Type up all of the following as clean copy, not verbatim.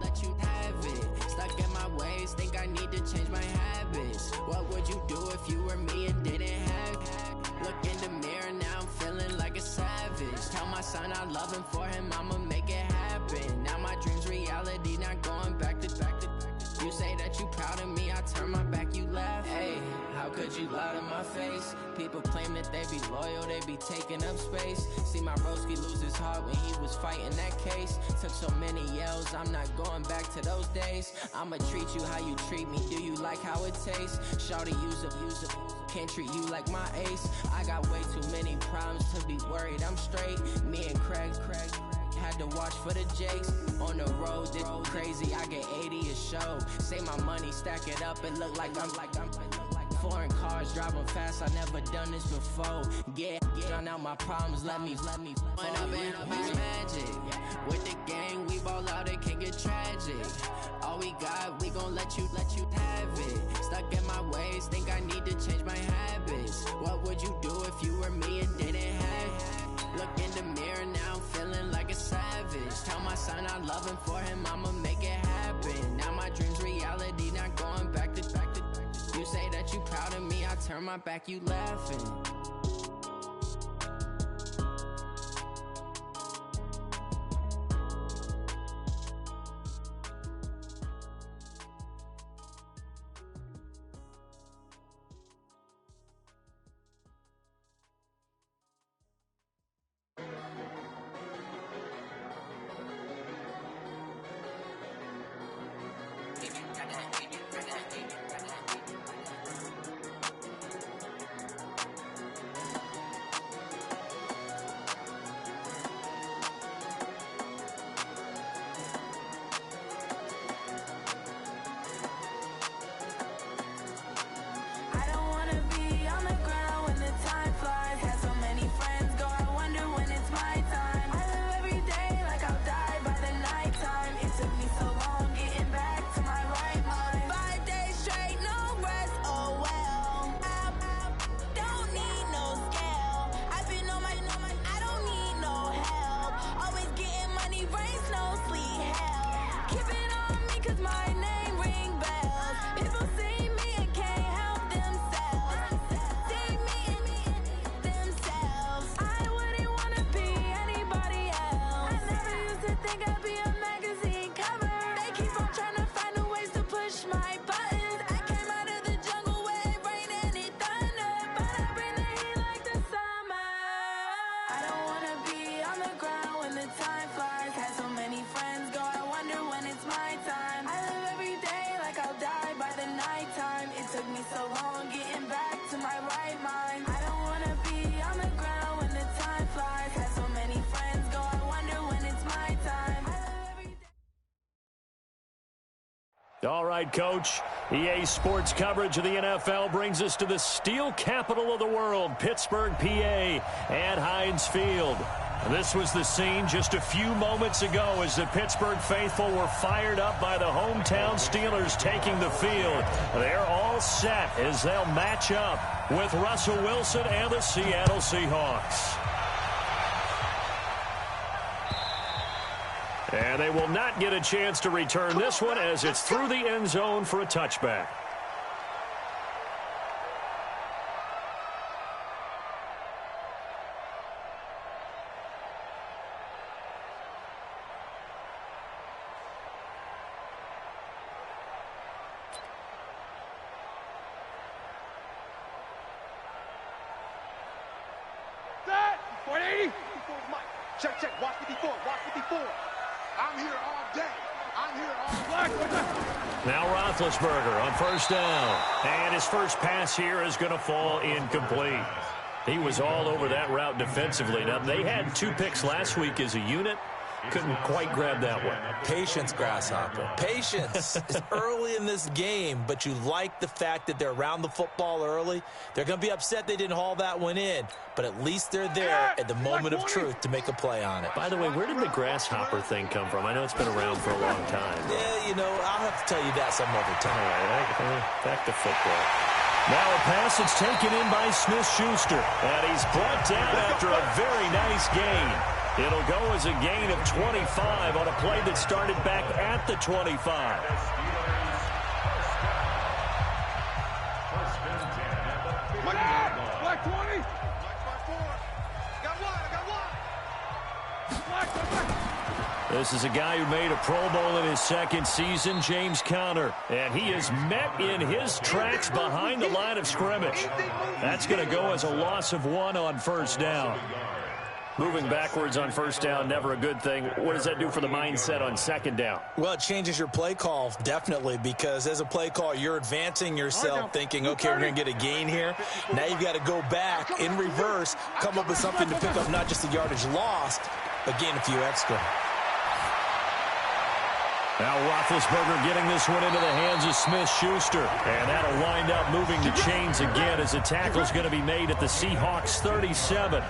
let you have it. Stuck in my ways, think I need to change my habits. What would you do if you were me and didn't have it? Look in the mirror, now I'm feeling like a savage. Tell my son I love him, for him I'ma make it happen. Now my dream's reality, not going back to. You say that you proud of me, I turn my back, you laugh. Hey, how could you lie to my face? People claim that they be loyal, they be taking up space. See my broski lose his heart when he was fighting that case. Took so many yells, I'm not going back to those days. I'ma treat you how you treat me, do you like how it tastes? Shawty, use up, can't treat you like my ace. I got way too many problems to be worried, I'm straight. Me and Craig had to watch for the Jakes. On the road, this crazy, I get 80 a show. Say my money, stack it up, and look like I'm foreign cars, driving fast, I never done this before. Drown out my problems, let me point up and it's magic. With the gang, we ball out, it can get tragic. All we got, we gon' let you have it. Stuck in my ways, think I need to change my habits. What would you do if you were me and didn't have it? Look in the mirror, now I'm feeling like a savage. Tell my son I love him, for him I'ma make it happen. Now my dream's reality, not going back to. You say that you proud of me, I turn my back, you laughing. All right, Coach. EA Sports coverage of the NFL brings us to the steel capital of the world, Pittsburgh, PA, at Heinz Field. This was the scene just a few moments ago as the Pittsburgh faithful were fired up by the hometown Steelers taking the field. They're all set as they'll match up with Russell Wilson and the Seattle Seahawks. And they will not get a chance to return this one as it's through the end zone for a touchback. Set! 180! Check. Watch me before. I'm here all day. I'm here all day. Now Roethlisberger on first down. And his first pass here is going to fall incomplete. He was all over that route defensively. Now, they had 2 picks last week as a unit. Couldn't quite grab that one. Patience, Grasshopper. Patience. It's early in this game, but you like the fact that they're around the football early. They're going to be upset they didn't haul that one in, but at least they're there at the moment of truth to make a play on it. By the way, where did the grasshopper thing come from? I know it's been around for a long time. Yeah, you know, I'll have to tell you that some other time. All right, back to football. Now a pass that's taken in by Smith-Schuster. And he's brought down after a very nice gain. It'll go as a gain of 25 on a play that started back at the 25. Black 20. This is a guy who made a Pro Bowl in his second season, James Conner. And he is met in his tracks behind the line of scrimmage. That's going to go as a loss of 1 on first down. Moving backwards on first down, never a good thing. What does that do for the mindset on second down? Well, it changes your play call, definitely, because as a play call, you're advancing yourself thinking, okay, we're going to get a gain here. Now you've got to go back in reverse, come up with something to pick up not just the yardage lost, but gain a few extra. Now Roethlisberger getting this one into the hands of Smith-Schuster. And that'll wind up moving the chains again as the tackle's going to be made at the Seahawks 37.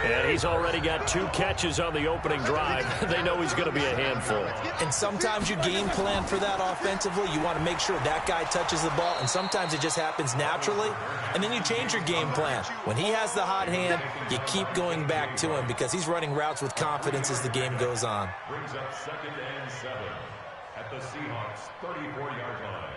And he's already got 2 catches on the opening drive. They know he's going to be a handful. And sometimes you game plan for that offensively. You want to make sure that guy touches the ball, and sometimes it just happens naturally, and then you change your game plan. When he has the hot hand, you keep going back to him because he's running routes with confidence as the game goes on. Brings up 2nd and 7 at the Seahawks 34-yard line.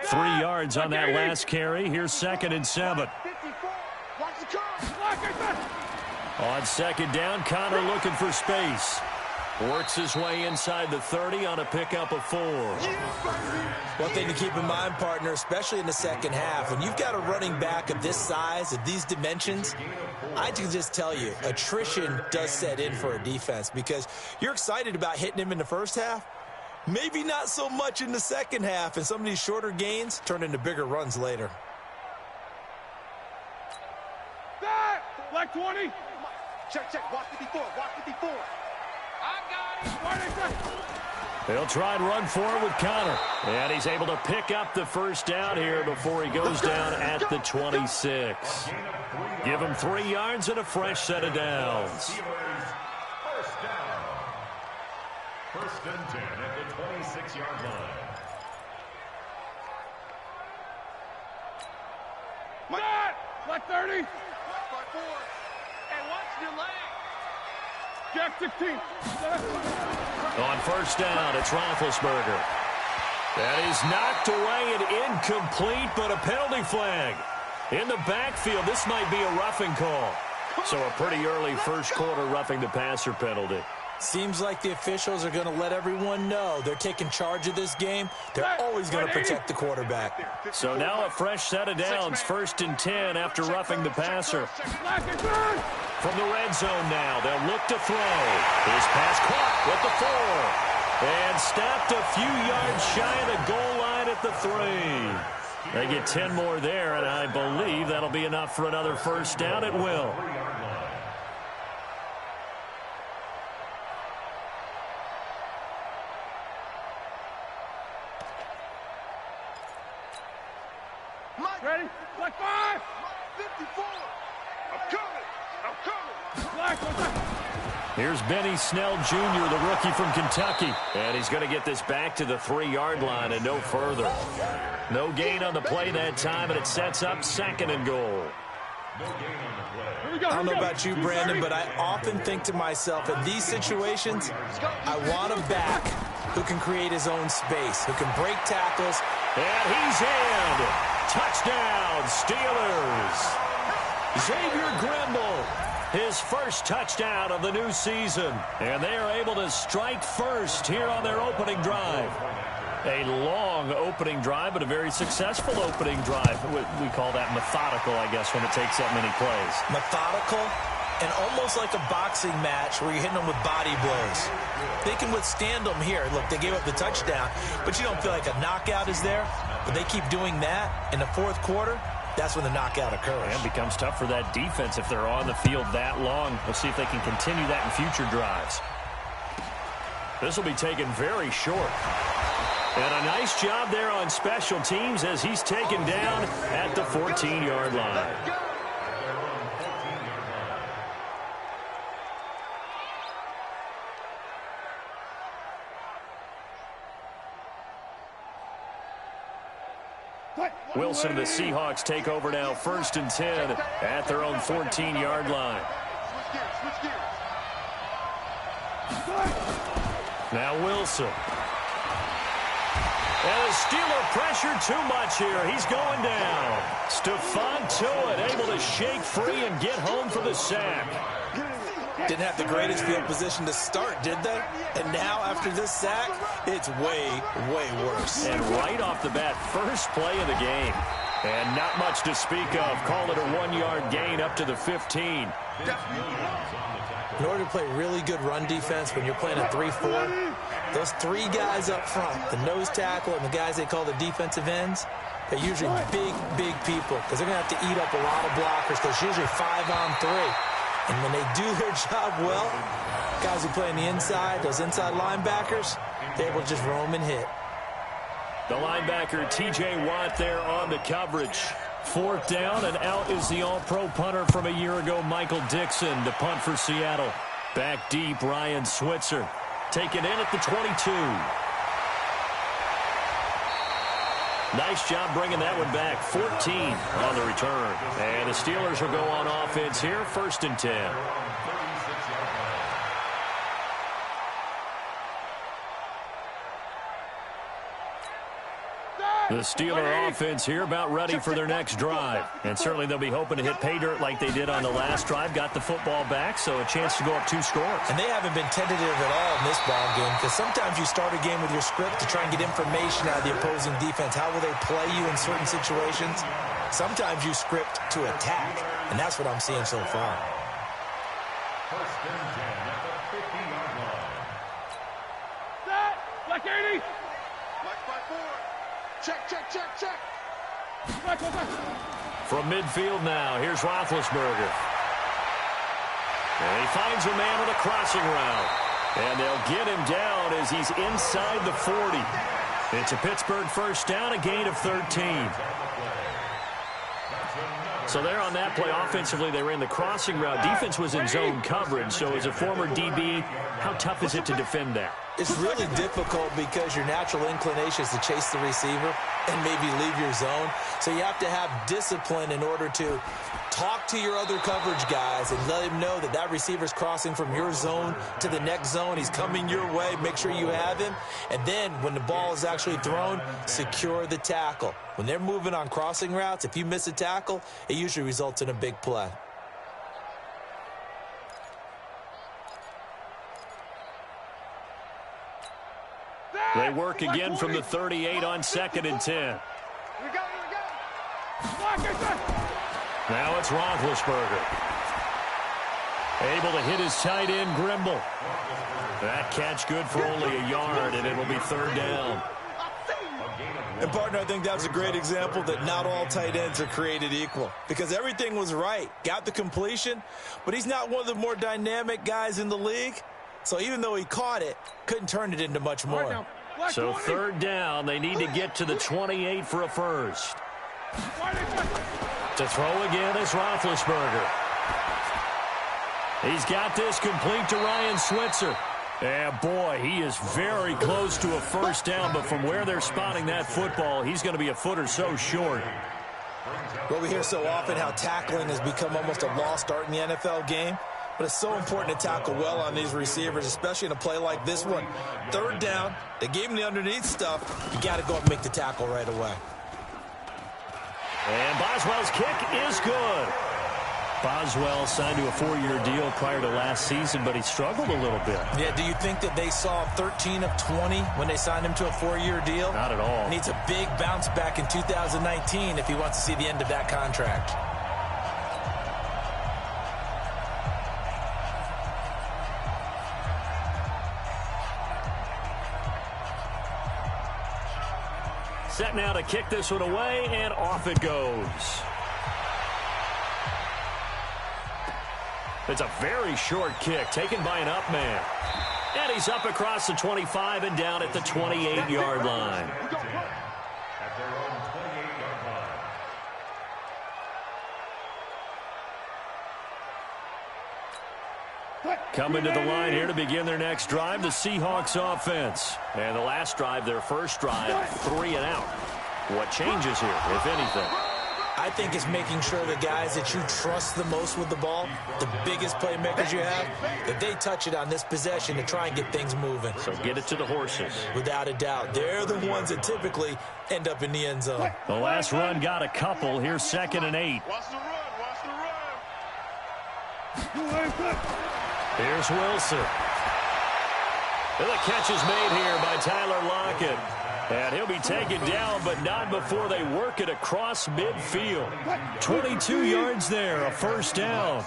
Three yards on that last carry. Here's 2nd and 7. On second down, Conner looking for space. Works his way inside the 30 on a pickup of 4. One thing to keep in mind, partner, especially in the second half, when you've got a running back of this size, of these dimensions, I can just tell you, attrition does set in for a defense because you're excited about hitting him in the first half. Maybe not so much in the second half, and some of these shorter gains turn into bigger runs later. Black 20. Check. Watch 54. Watch 54. I got it. They'll try and run for it with Conner. And he's able to pick up the first down here before he goes down at the 26. Give him 3 yards and a fresh set of downs. First and 10 at the 26-yard line. Black 30. Black 4. And watch your leg. Jack 16. On first down, it's Roethlisberger. That is knocked away and incomplete, but a penalty flag. In the backfield, this might be a roughing call. So a pretty early first quarter roughing the passer penalty. Seems like the officials are going to let everyone know they're taking charge of this game. They're always going to protect the quarterback. So now a fresh set of downs, 1st and 10 after roughing the passer. From the red zone now, they'll look to throw. His pass caught with the 4. And stopped a few yards shy of the goal line at the 3. They get 10 more there, and I believe that'll be enough for another first down. It will. Ready? Black 5. 54. I'm coming. Black. Here's Benny Snell Jr., the rookie from Kentucky. And he's going to get this back to the 3-yard line and no further. No gain on the play that time, and it sets up 2nd and goal. I don't know about you, Brandon, but I often think to myself, in these situations, I want a back who can create his own space, who can break tackles. And he's in. Touchdown, Steelers. Xavier Grimble, his first touchdown of the new season. And they are able to strike first here on their opening drive. A long opening drive, but a very successful opening drive. We call that methodical, I guess, when it takes that many plays. Methodical and almost like a boxing match where you're hitting them with body blows. They can withstand them here. Look, they gave up the touchdown, but you don't feel like a knockout is there. But they keep doing that in the 4th quarter. That's when the knockout occurs. And it becomes tough for that defense if they're on the field that long. We'll see if they can continue that in future drives. This will be taken very short. And a nice job there on special teams as he's taken down at the 14-yard line. Wilson and the Seahawks take over now, 1st and 10 at their own 14-yard line. Now Wilson. And the Steeler pressure too much here. He's going down. Stephon Tuitt able to shake free and get home for the sack. Didn't have the greatest field position to start, did they? And now, after this sack, it's way, way worse. And right off the bat, first play of the game. And not much to speak of. Call it a 1-yard gain up to the 15. In order to play really good run defense when you're playing a 3-4, those 3 guys up front, the nose tackle and the guys they call the defensive ends, they're usually big, big people because they're going to have to eat up a lot of blockers because it's usually 5-on-3. And when they do their job well, guys who play on the inside, those inside linebackers, they will just roam and hit. The linebacker, T.J. Watt, there on the coverage. 4th down, and out is the all-pro punter from a year ago, Michael Dixon, to punt for Seattle. Back deep, Ryan Switzer. Taken in at the 22. Nice job bringing that one back. 14 on the return. And the Steelers will go on offense here, 1st and 10. The Steeler offense here about ready for their next drive. And certainly they'll be hoping to hit pay dirt like they did on the last drive. Got the football back, so a chance to go up 2 scores. And they haven't been tentative at all in this ball game because sometimes you start a game with your script to try and get information out of the opposing defense. How will they play you in certain situations? Sometimes you script to attack, and that's what I'm seeing so far. 1st and 10 at the 50-yard line. Set! Black 80! Black 5-4. Check, check, check, check. From midfield now, here's Roethlisberger. And he finds a man on the crossing route. And they'll get him down as he's inside the 40. It's a Pittsburgh 1st down, a gain of 13. So there on that play, offensively, they ran the crossing route. Defense was in zone coverage. So as a former DB, how tough is it to defend that? It's really difficult because your natural inclination is to chase the receiver and maybe leave your zone. So you have to have discipline in order to talk to your other coverage guys and let him know that that receiver's crossing from your zone to the next zone. He's coming your way. Make sure you have him. And then when the ball is actually thrown, secure the tackle. When they're moving on crossing routes, if you miss a tackle, it usually results in a big play. They work again from the 38 on 2nd and 10. Now it's Roethlisberger. Able to hit his tight end, Grimble. That catch good for only a yard, and it will be 3rd down. And, partner, I think that's a great example that not all tight ends are created equal because everything was right. Got the completion, but he's not one of the more dynamic guys in the league. So even though he caught it, couldn't turn it into much more. So 3rd down, they need to get to the 28 for a 1st. To throw again is Roethlisberger. He's got this complete to Ryan Switzer. And boy, he is very close to a 1st down, but from where they're spotting that football, he's going to be a foot or so short. Well, we hear so often how tackling has become almost a lost art in the NFL game. But it's so important to tackle well on these receivers, especially in a play like this one. 3rd down, they gave him the underneath stuff. You got to go up and make the tackle right away. And Boswell's kick is good. Boswell signed to a 4-year deal prior to last season, but he struggled a little bit. Yeah, do you think that they saw 13 of 20 when they signed him to a 4-year deal? Not at all. Needs a big bounce back in 2019 if he wants to see the end of that contract. Set now to kick this one away, and off it goes. It's a very short kick taken by an up man. And he's up across the 25 and down at the 28-yard line. At their own 28-yard line. Coming to the line here to begin their next drive, the Seahawks offense. And the last drive, their first drive, 3 and out. What changes here, if anything? I think it's making sure the guys that you trust the most with the ball, the biggest playmakers you have, that they touch it on this possession to try and get things moving. So get it to the horses. Without a doubt. They're the ones that typically end up in the end zone. The last run got a couple. Here's 2nd and 8. Watch the run. Watch the run. Here's Wilson. And the catch is made here by Tyler Lockett. And he'll be taken down, but not before they work it across midfield. 22 yards there, a first down.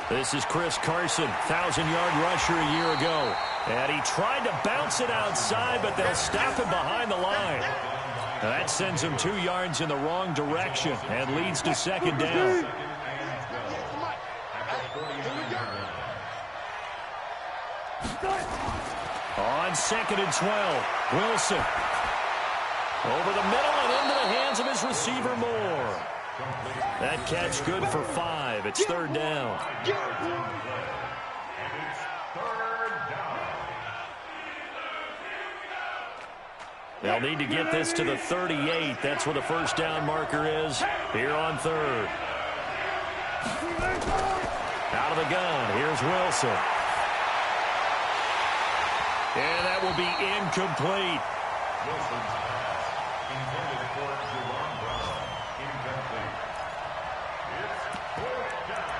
This is Chris Carson, 1,000-yard rusher a year ago. And he tried to bounce it outside, but they'll stop him behind the line. And that sends him 2 yards in the wrong direction and leads to 2nd down. On 2nd and 12, Wilson. Over the middle and into the hands of his receiver, Moore. That catch good for 5. It's 3rd down. They'll need to get this to the 38. That's where the first down marker is here on 3rd. Out of the gun, here's Wilson. And that will be incomplete. Wilson's pass intended for Jerome Brown. Incomplete. It's 4th down.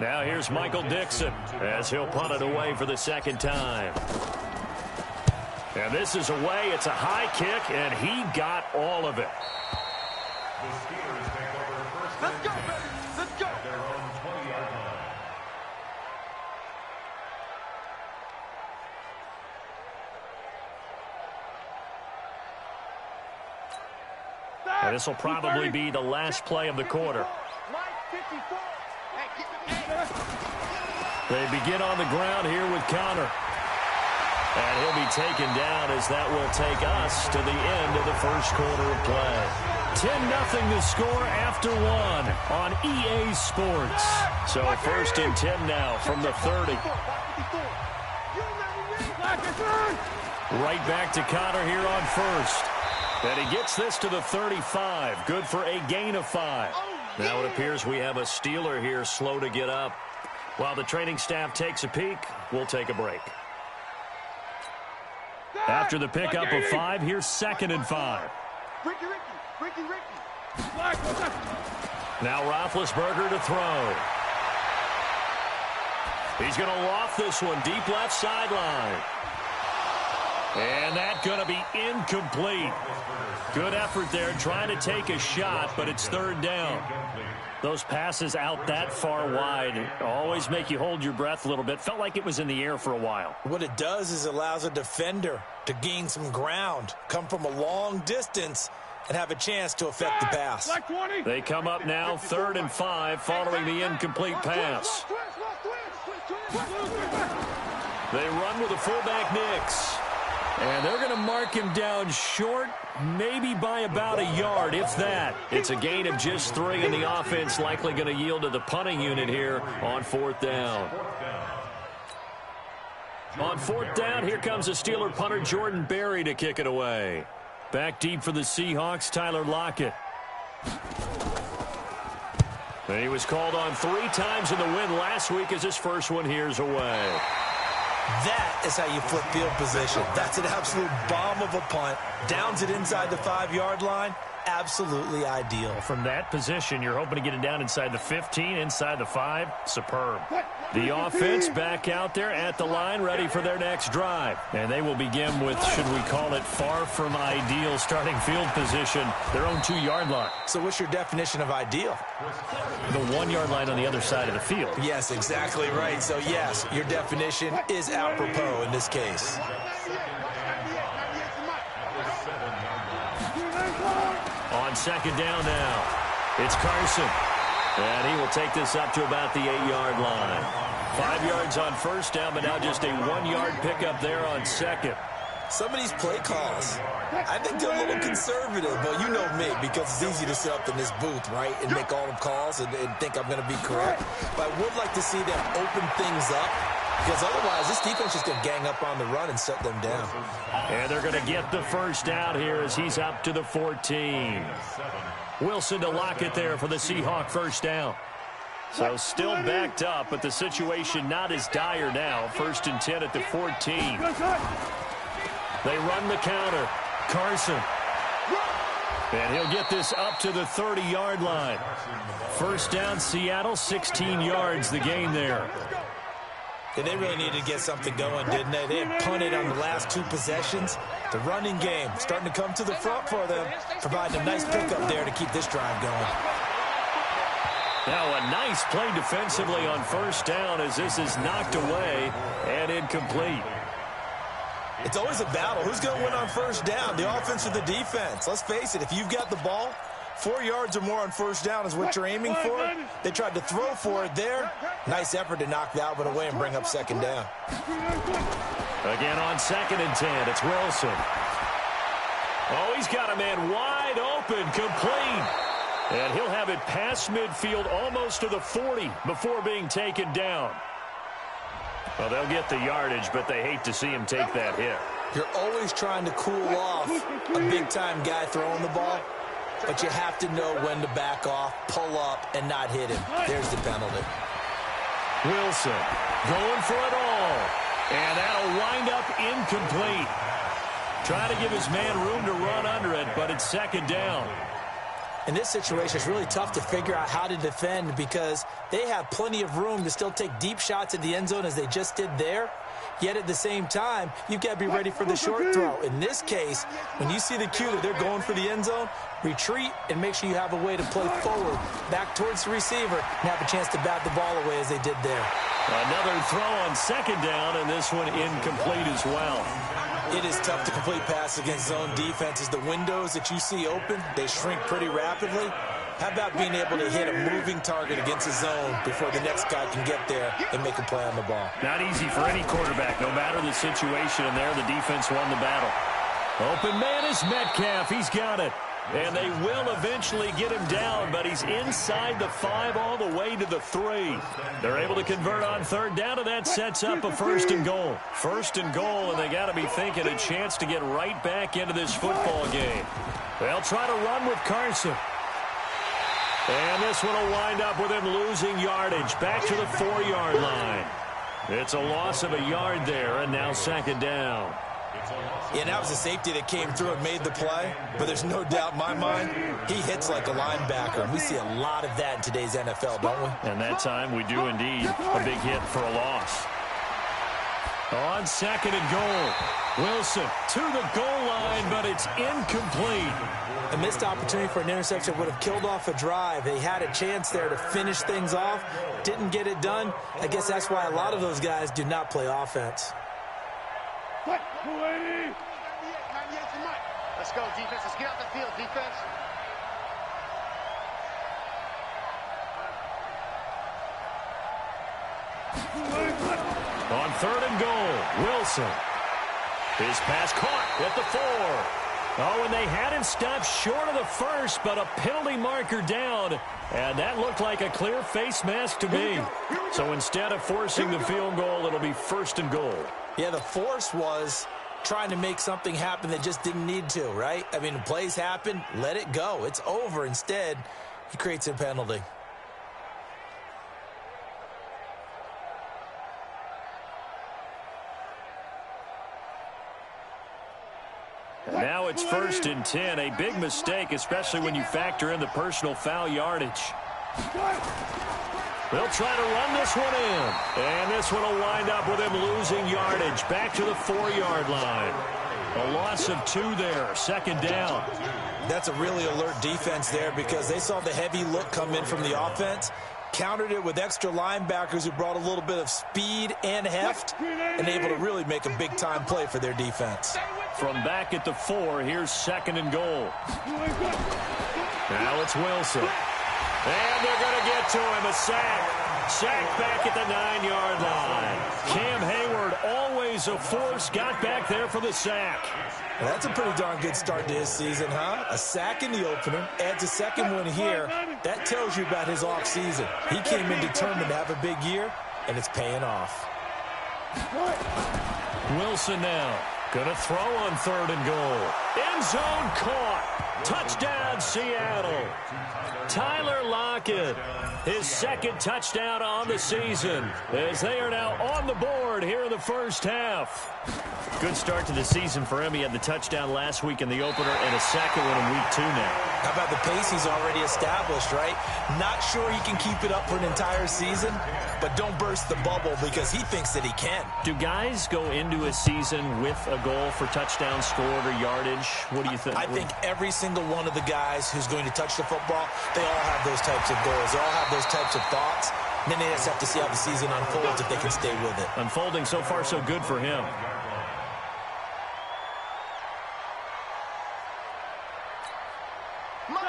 Now here's Michael Dixon as he'll punt it away for the 2nd time. And this is away. It's a high kick, and he got all of it. The Steelers take over first and 10 at their own 20-yard line. And this will probably be the last play of the quarter. They begin on the ground here with Connor. And he'll be taken down as that will take us to the end of the first quarter of play. 10-0 the score after 1 on EA Sports. So 1st and 10 now from the 30. Right back to Connor here on 1st. And he gets this to the 35. Good for a gain of 5. Now it appears we have a Steeler here slow to get up. While the training staff takes a peek, we'll take a break. After the pickup of 5, here's 2nd and 5. Now Roethlisberger to throw. He's going to loft this one deep left sideline. And that's going to be incomplete. Good effort there trying to take a shot, but it's 3rd down. Those passes out that far wide always make you hold your breath a little bit. Felt like it was in the air for a while. What it does is it allows a defender to gain some ground, come from a long distance, and have a chance to affect the pass. They come up now 3rd and 5 following the incomplete pass. They run with a fullback Nix. And they're going to mark him down short, maybe by about a yard, if that. It's a gain of just 3, and the offense likely going to yield to the punting unit here on 4th down. On 4th down, here comes a Steeler punter, Jordan Berry, to kick it away. Back deep for the Seahawks, Tyler Lockett. And he was called on 3 times in the win last week as his first one here's away. That is how you flip field position. That's an absolute bomb of a punt. Downs it inside the 5-yard line. Absolutely ideal. From that position, you're hoping to get it down inside the 15, inside the 5. Superb. The offense back out there at the line, ready for their next drive. And they will begin with, should we call it, far from ideal starting field position, their own 2-yard line. So what's your definition of ideal? The 1-yard line on the other side of the field. Yes, exactly right. So, yes, your definition is apropos in this case. On 2nd down now, it's Carson. And he will take this up to about the 8-yard line. 5 yards on 1st down, but now just a 1-yard pickup there on 2nd. Some of these play calls, I think they're a little conservative, but you know me, because it's easy to sit up in this booth, right, and make all the calls and think I'm going to be correct. But I would like to see them open things up, because otherwise this defense is going to gang up on the run and shut them down. And they're going to get the first down here as he's up to the 14. Wilson to lock it there for the Seahawk first down. So still backed up, but the situation not as dire now. 1st and 10 at the 14. They run the counter. Carson. And he'll get this up to the 30-yard line. First down, Seattle, 16 yards the gain there. And they really needed to get something going, didn't they? They had punted on the last 2 possessions. The running game starting to come to the front for them, providing a nice pickup there to keep this drive going. Now a nice play defensively on first down as this is knocked away and incomplete. It's always a battle. Who's going to win on first down, the offense or the defense? Let's face it, if you've got the ball, 4 yards or more on first down is what you're aiming for. They tried to throw for it there. Nice effort to knock that one away and bring up second down. Again on 2nd and 10, it's Wilson. Oh, he's got a man wide open, complete. And he'll have it past midfield almost to the 40 before being taken down. Well, they'll get the yardage, but they hate to see him take that hit. You're always trying to cool off a big-time guy throwing the ball, but you have to know when to back off, pull up, and not hit him. There's the penalty. Wilson going for it all. And that'll wind up incomplete. Trying to give his man room to run under it, but it's second down. In this situation, it's really tough to figure out how to defend because they have plenty of room to still take deep shots at the end zone as they just did there. Yet at the same time, you've got to be ready for the short throw. In this case, when you see the cue that they're going for the end zone, retreat and make sure you have a way to play forward, back towards the receiver, and have a chance to bat the ball away as they did there. Another throw on second down, and this one incomplete as well. It is tough to complete passes against zone defenses. The windows that you see open, they shrink pretty rapidly. How about being able to hit a moving target against a zone before the next guy can get there and make a play on the ball? Not easy for any quarterback, no matter the situation, and there the defense won the battle. Open man is Metcalf. He's got it. And they will eventually get him down, but he's inside the 5 all the way to the 3. They're able to convert on third down, and that sets up a 1st and goal. 1st and goal, and they got to be thinking a chance to get right back into this football game. They'll try to run with Carson. And this one will wind up with him losing yardage back to the 4-yard line. It's a loss of a yard there, and now second down. Yeah, that was a safety that came through and made the play, but there's no doubt in my mind, he hits like a linebacker, and we see a lot of that in today's NFL, don't we? And that time we do indeed a big hit for a loss. On 2nd and goal, Wilson to the goal line, but it's incomplete. A missed opportunity for an interception would have killed off a drive. They had a chance there to finish things off, didn't get it done. I guess that's why a lot of those guys do not play offense. Let's go, defense. Let's get out the field, defense. On 3rd and goal, Wilson. His pass caught at the 4. Oh, and they had him stopped short of the 1st, but a penalty marker down. And that looked like a clear face mask to me. So instead of forcing the field goal, it'll be 1st and goal. Yeah, the force was trying to make something happen that just didn't need to, right? I mean, plays happen, let it go. It's over. Instead, he creates a penalty. And now it's 1st and 10. A big mistake, especially when you factor in the personal foul yardage. They'll try to run this one in. And this one will wind up with him losing yardage back to the 4-yard line. A loss of 2 there, 2nd down. That's a really alert defense there because they saw the heavy look come in from the offense, countered it with extra linebackers who brought a little bit of speed and heft, and able to really make a big-time play for their defense. From back at the 4, here's 2nd and goal. Now it's Wilson. And they're going to get to him, a sack. Sack back at the 9-yard line. Cam Hayward always plays of force, got back there for the sack. Well, that's a pretty darn good start to his season, huh? A sack in the opener, adds a second one here. That tells you about his offseason. He came in determined to have a big year, and it's paying off. Wilson now. Gonna throw on 3rd and goal. End zone caught. Touchdown, Seattle. Tyler Lockett, his 2nd touchdown on the season, as they are now on the board here in the first half. Good start to the season for him. He had the touchdown last week in the opener and a second one in week 2 now. How about the pace he's already established, right? Not sure he can keep it up for an entire season, but don't burst the bubble because he thinks that he can. Do guys go into a season with a goal for touchdown scored or yardage? What do you think? I think every single one of the guys who's going to touch the football, they all have those types of goals. They all have those types of thoughts. And then they just have to see how the season unfolds if they can stay with it. Unfolding so far so good for him.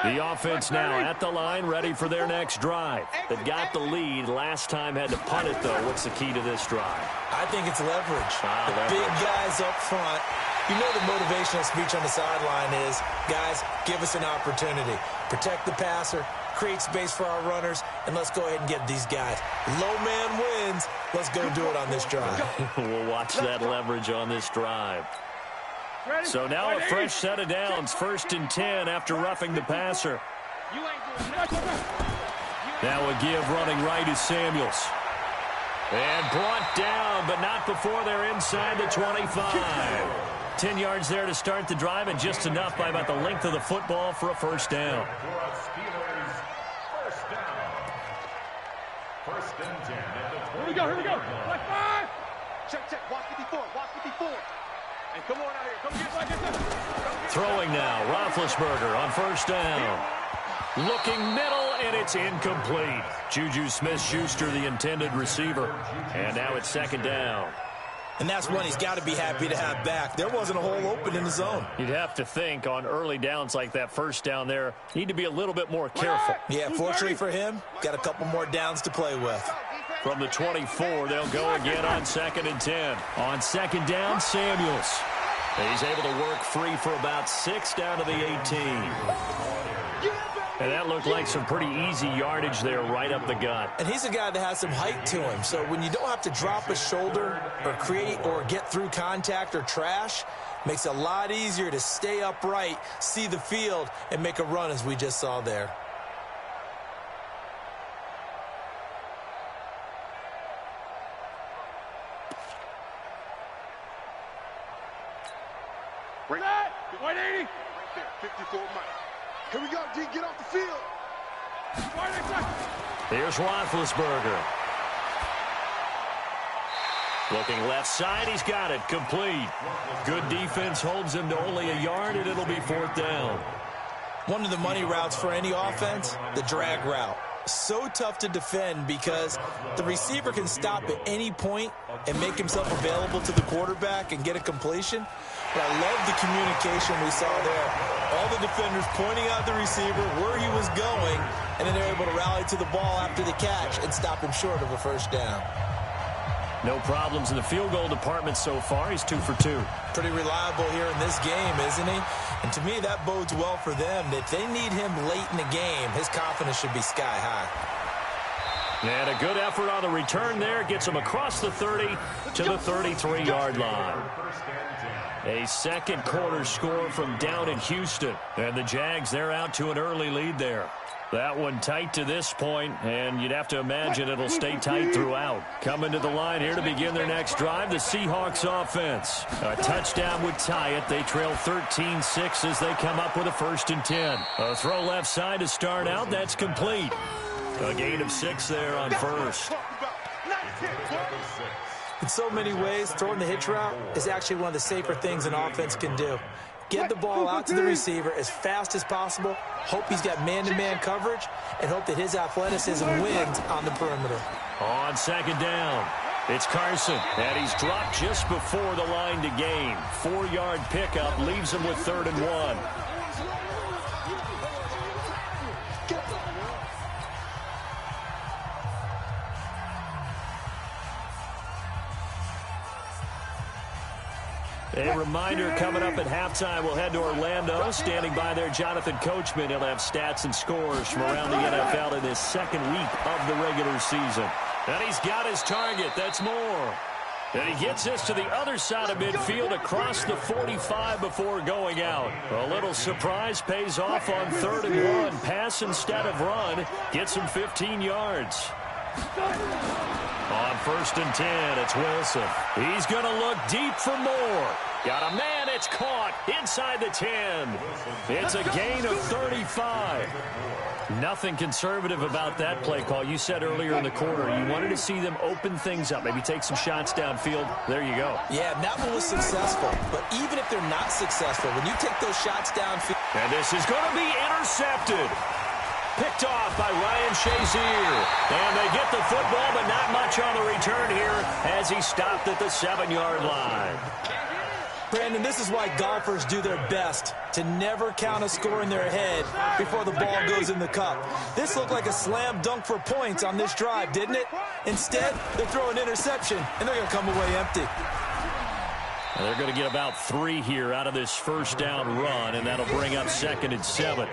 The offense now at the line, ready for their next drive. They've got the lead. Last time had to punt it, though. What's the key to this drive? I think it's leverage. The big guys up front. You know the motivational speech on the sideline is, guys, give us an opportunity. Protect the passer, create space for our runners, and let's go ahead and get these guys. Low man wins. Let's go do it on this drive. We'll watch that leverage on this drive. So now a fresh set of downs, 1st and 10 after roughing the passer. Now a give running right is Samuels. And brought down, but not before they're inside the 25. 10 yards there to start the drive, and just enough by about the length of the football for a first down. Here we go. Black 5. Check. Watch 54. And come on out here. Come get like Throwing now, Roethlisberger on 1st down. Looking middle, and it's incomplete. Juju Smith-Schuster, the intended receiver. And now it's 2nd down. And that's one he's got to be happy to have back. There wasn't a hole open in the zone. You'd have to think on early downs like that 1st down there, need to be a little bit more careful. Yeah, fortunately for him, got a couple more downs to play with. From the 24, they'll go again on 2nd and 10. On 2nd down, Samuels. He's able to work free for about 6 down to the 18. And that looked like some pretty easy yardage there right up the gut. And he's a guy that has some height to him. So when you don't have to drop a shoulder or create or get through contact or trash, makes it a lot easier to stay upright, see the field, and make a run as we just saw there. Right there. 180. Right there. 54 miles. Here we go, D. Get off the field. Here's Roethlisberger. Looking left side. He's got it. Complete. Good defense holds him to only a yard, and it'll be 4th down. One of the money routes for any offense, the drag route. So tough to defend because the receiver can stop at any point and make himself available to the quarterback and get a completion. But I love the communication we saw there. All the defenders pointing out the receiver, where he was going, and then they're able to rally to the ball after the catch and stop him short of a 1st down. No problems in the field goal department so far. He's 2 for 2. Pretty reliable here in this game, isn't he? And to me, that bodes well for them. If they need him late in the game, his confidence should be sky high. And a good effort on the return there. Gets him across the 30 to the 33-yard line. A 2nd quarter score from down in Houston. And the Jags, they're out to an early lead there. That one tight to this point, and you'd have to imagine it'll stay tight throughout. Coming to the line here to begin their next drive, the Seahawks offense. A touchdown would tie it. They trail 13-6 as they come up with a 1st and 10. A throw left side to start out. That's complete. A gain of 6 there on 1st. In so many ways, throwing the hitch route is actually one of the safer things an offense can do. Get the ball out to the receiver as fast as possible, hope he's got man-to-man coverage, and hope that his athleticism wins on the perimeter. On 2nd down, it's Carson, and he's dropped just before the line to gain. 4-yard pickup leaves him with 3rd and 1. A reminder coming up at halftime, we'll head to Orlando. Standing by there, Jonathan Coachman. He'll have stats and scores from around the NFL in this second week of the regular season. And he's got his target. That's Moore. And he gets this to the other side of midfield across the 45 before going out. A little surprise pays off on 3rd and 1. Pass instead of run. Gets him 15 yards. On 1st and 10, it's Wilson. He's going to look deep for Moore. Got a man. It's caught inside the 10. It's a gain of 35. Nothing conservative about that play call. You said earlier in the quarter you wanted to see them open things up, maybe take some shots downfield. There you go. Yeah, that one was successful. But even if they're not successful, when you take those shots downfield. And this is going to be intercepted. Picked off by Ryan Shazier. And they get the football, but not much on the return here as he stopped at the 7-yard line. Brandon, this is why golfers do their best to never count a score in their head before the ball goes in the cup. This looked like a slam dunk for points on this drive, didn't it? Instead, they throw an interception, and they're going to come away empty. And they're going to get about 3 here out of this first down run, and that'll bring up 2nd and 7.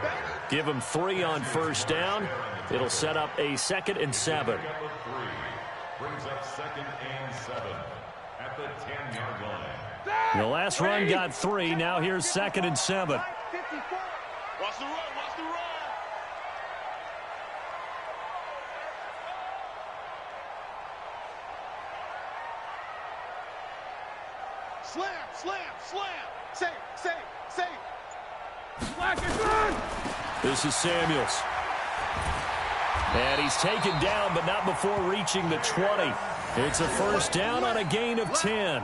Give them 3 on first down. It'll set up a 2nd and 7. Brings up 2nd and 7 at the 10-yard line. The last run got 3. Now here's 2nd and 7. Watch the run, watch the run. Slam, slam, slam. Save. Slack is good. This is Samuels. And he's taken down, but not before reaching the 20. It's a first down on a gain of 10.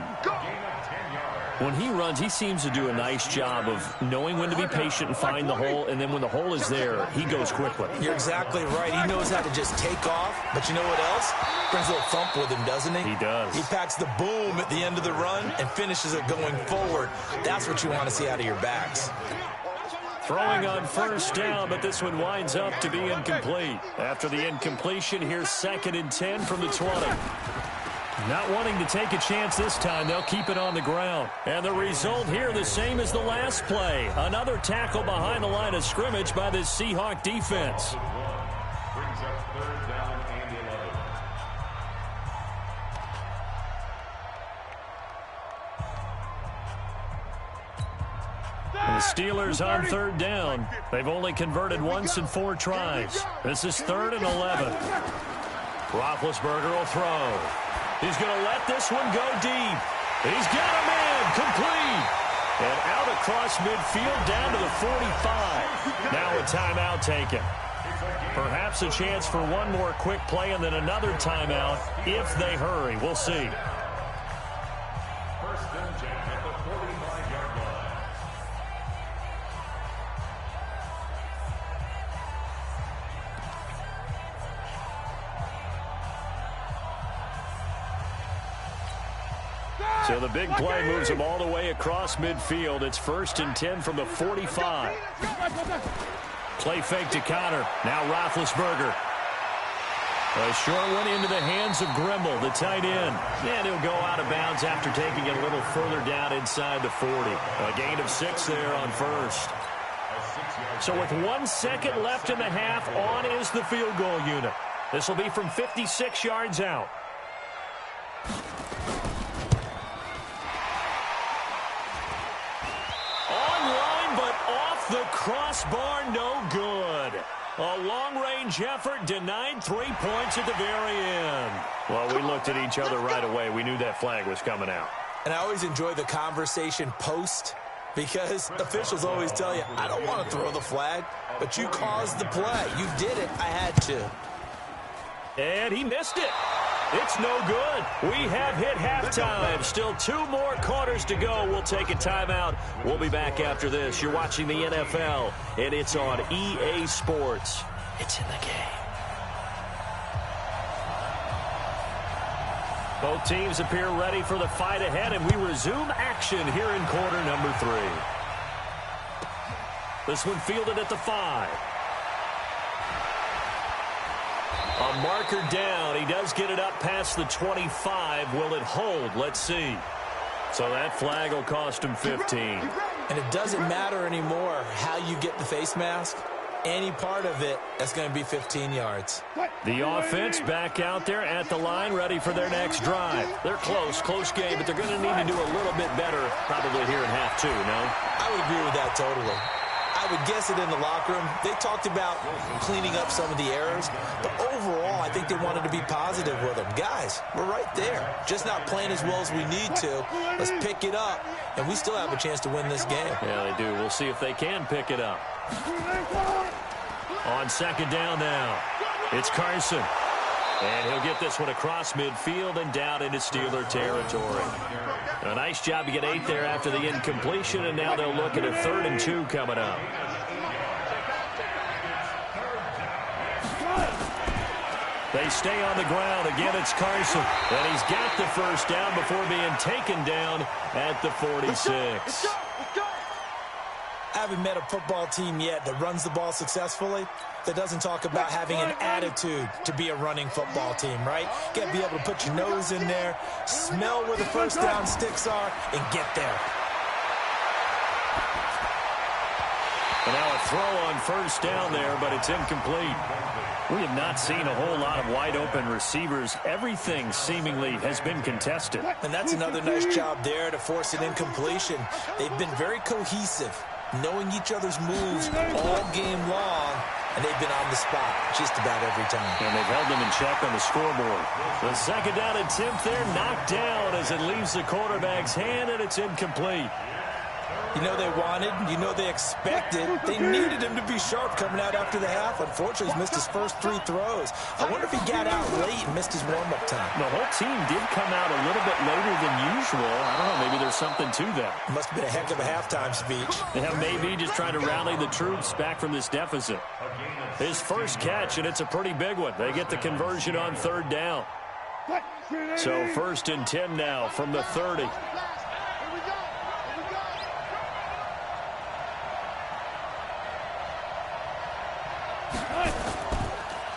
When he runs, he seems to do a nice job of knowing when to be patient and find the hole, and then when the hole is there, he goes quickly. You're exactly right. He knows how to just take off, but you know what else? Brings a little thump with him, doesn't he? He does. He packs the boom at the end of the run and finishes it going forward. That's what you want to see out of your backs. Throwing on first down, but this one winds up to be incomplete. After the incompletion, here's 2nd and 10 from the 20. Not wanting to take a chance this time, they'll keep it on the ground. And the result here, the same as the last play. Another tackle behind the line of scrimmage by this Seahawk defense. Brings up 3rd down and 11. And the Steelers on 3rd down. They've only converted once in 4 tries. This is 3rd and 11. Roethlisberger will throw. He's going to let this one go deep. He's got a man complete. And out across midfield down to the 45. Now a timeout taken. Perhaps a chance for one more quick play and then another timeout if they hurry. We'll see. 1st and 10 at the 45-yard line. So the big play moves him all the way across midfield. It's 1st and 10 from the 45. Play fake to Connor. Now Roethlisberger. A short one into the hands of Grimble, the tight end. And he'll go out of bounds after taking it a little further down inside the 40. A gain of 6 there on first. So with 1 second left in the half, on is the field goal unit. This will be from 56 yards out. The crossbar, no good. A long-range effort denied 3 points at the very end. Well, we looked at each other right away. We knew that flag was coming out. And I always enjoy the conversation post because officials always tell you, I don't want to throw the flag, but you caused the play. You did it. I had to. And he missed it. It's no good. We have hit halftime. Still 2 more quarters to go. We'll take a timeout. We'll be back after this. You're watching the NFL, and it's on EA Sports. It's in the game. Both teams appear ready for the fight ahead, and we resume action here in quarter number 3. This one fielded at the 5. A marker down. He does get it up past the 25. Will it hold? Let's see. So that flag will cost him 15. And it doesn't matter anymore how you get the face mask. Any part of it, that's going to be 15 yards. The offense back out there at the line, ready for their next drive. They're close game, but they're going to need to do a little bit better probably here in half two, no? I would agree with that totally. I would guess it in the locker room. They talked about cleaning up some of the errors, but overall, I think they wanted to be positive with them. Guys, we're right there. Just not playing as well as we need to. Let's pick it up, and we still have a chance to win this game. Yeah, they do. We'll see if they can pick it up. On second down now, it's Carson. And he'll get this one across midfield and down into Steeler territory. A nice job to get 8 there after the incompletion, and now they'll look at a 3rd and 2 coming up. They stay on the ground. Again, it's Carson. And he's got the first down before being taken down at the 46. I haven't met a football team yet that runs the ball successfully that doesn't talk about having an attitude to be a running football team, right? You got to be able to put your nose in there, smell where the first down sticks are, and get there. And now a throw on first down there, but it's incomplete. We have not seen a whole lot of wide-open receivers. Everything seemingly has been contested. And that's another nice job there to force an incompletion. They've been very cohesive, knowing each other's moves all game long, and they've been on the spot just about every time. And they've held them in check on the scoreboard. The second down attempt there knocked down as it leaves the quarterback's hand, and it's incomplete. You know they wanted, you know they expected. They needed him to be sharp coming out after the half. Unfortunately, he's missed his first 3 throws. I wonder if he got out late and missed his warm-up time. The whole team did come out a little bit later than usual. I don't know, maybe there's something to that. Must have been a heck of a halftime speech. Yeah, maybe just trying to rally the troops back from this deficit. His first catch, and it's a pretty big one. They get the conversion on 3rd down. So 1st and 10 now from the 30.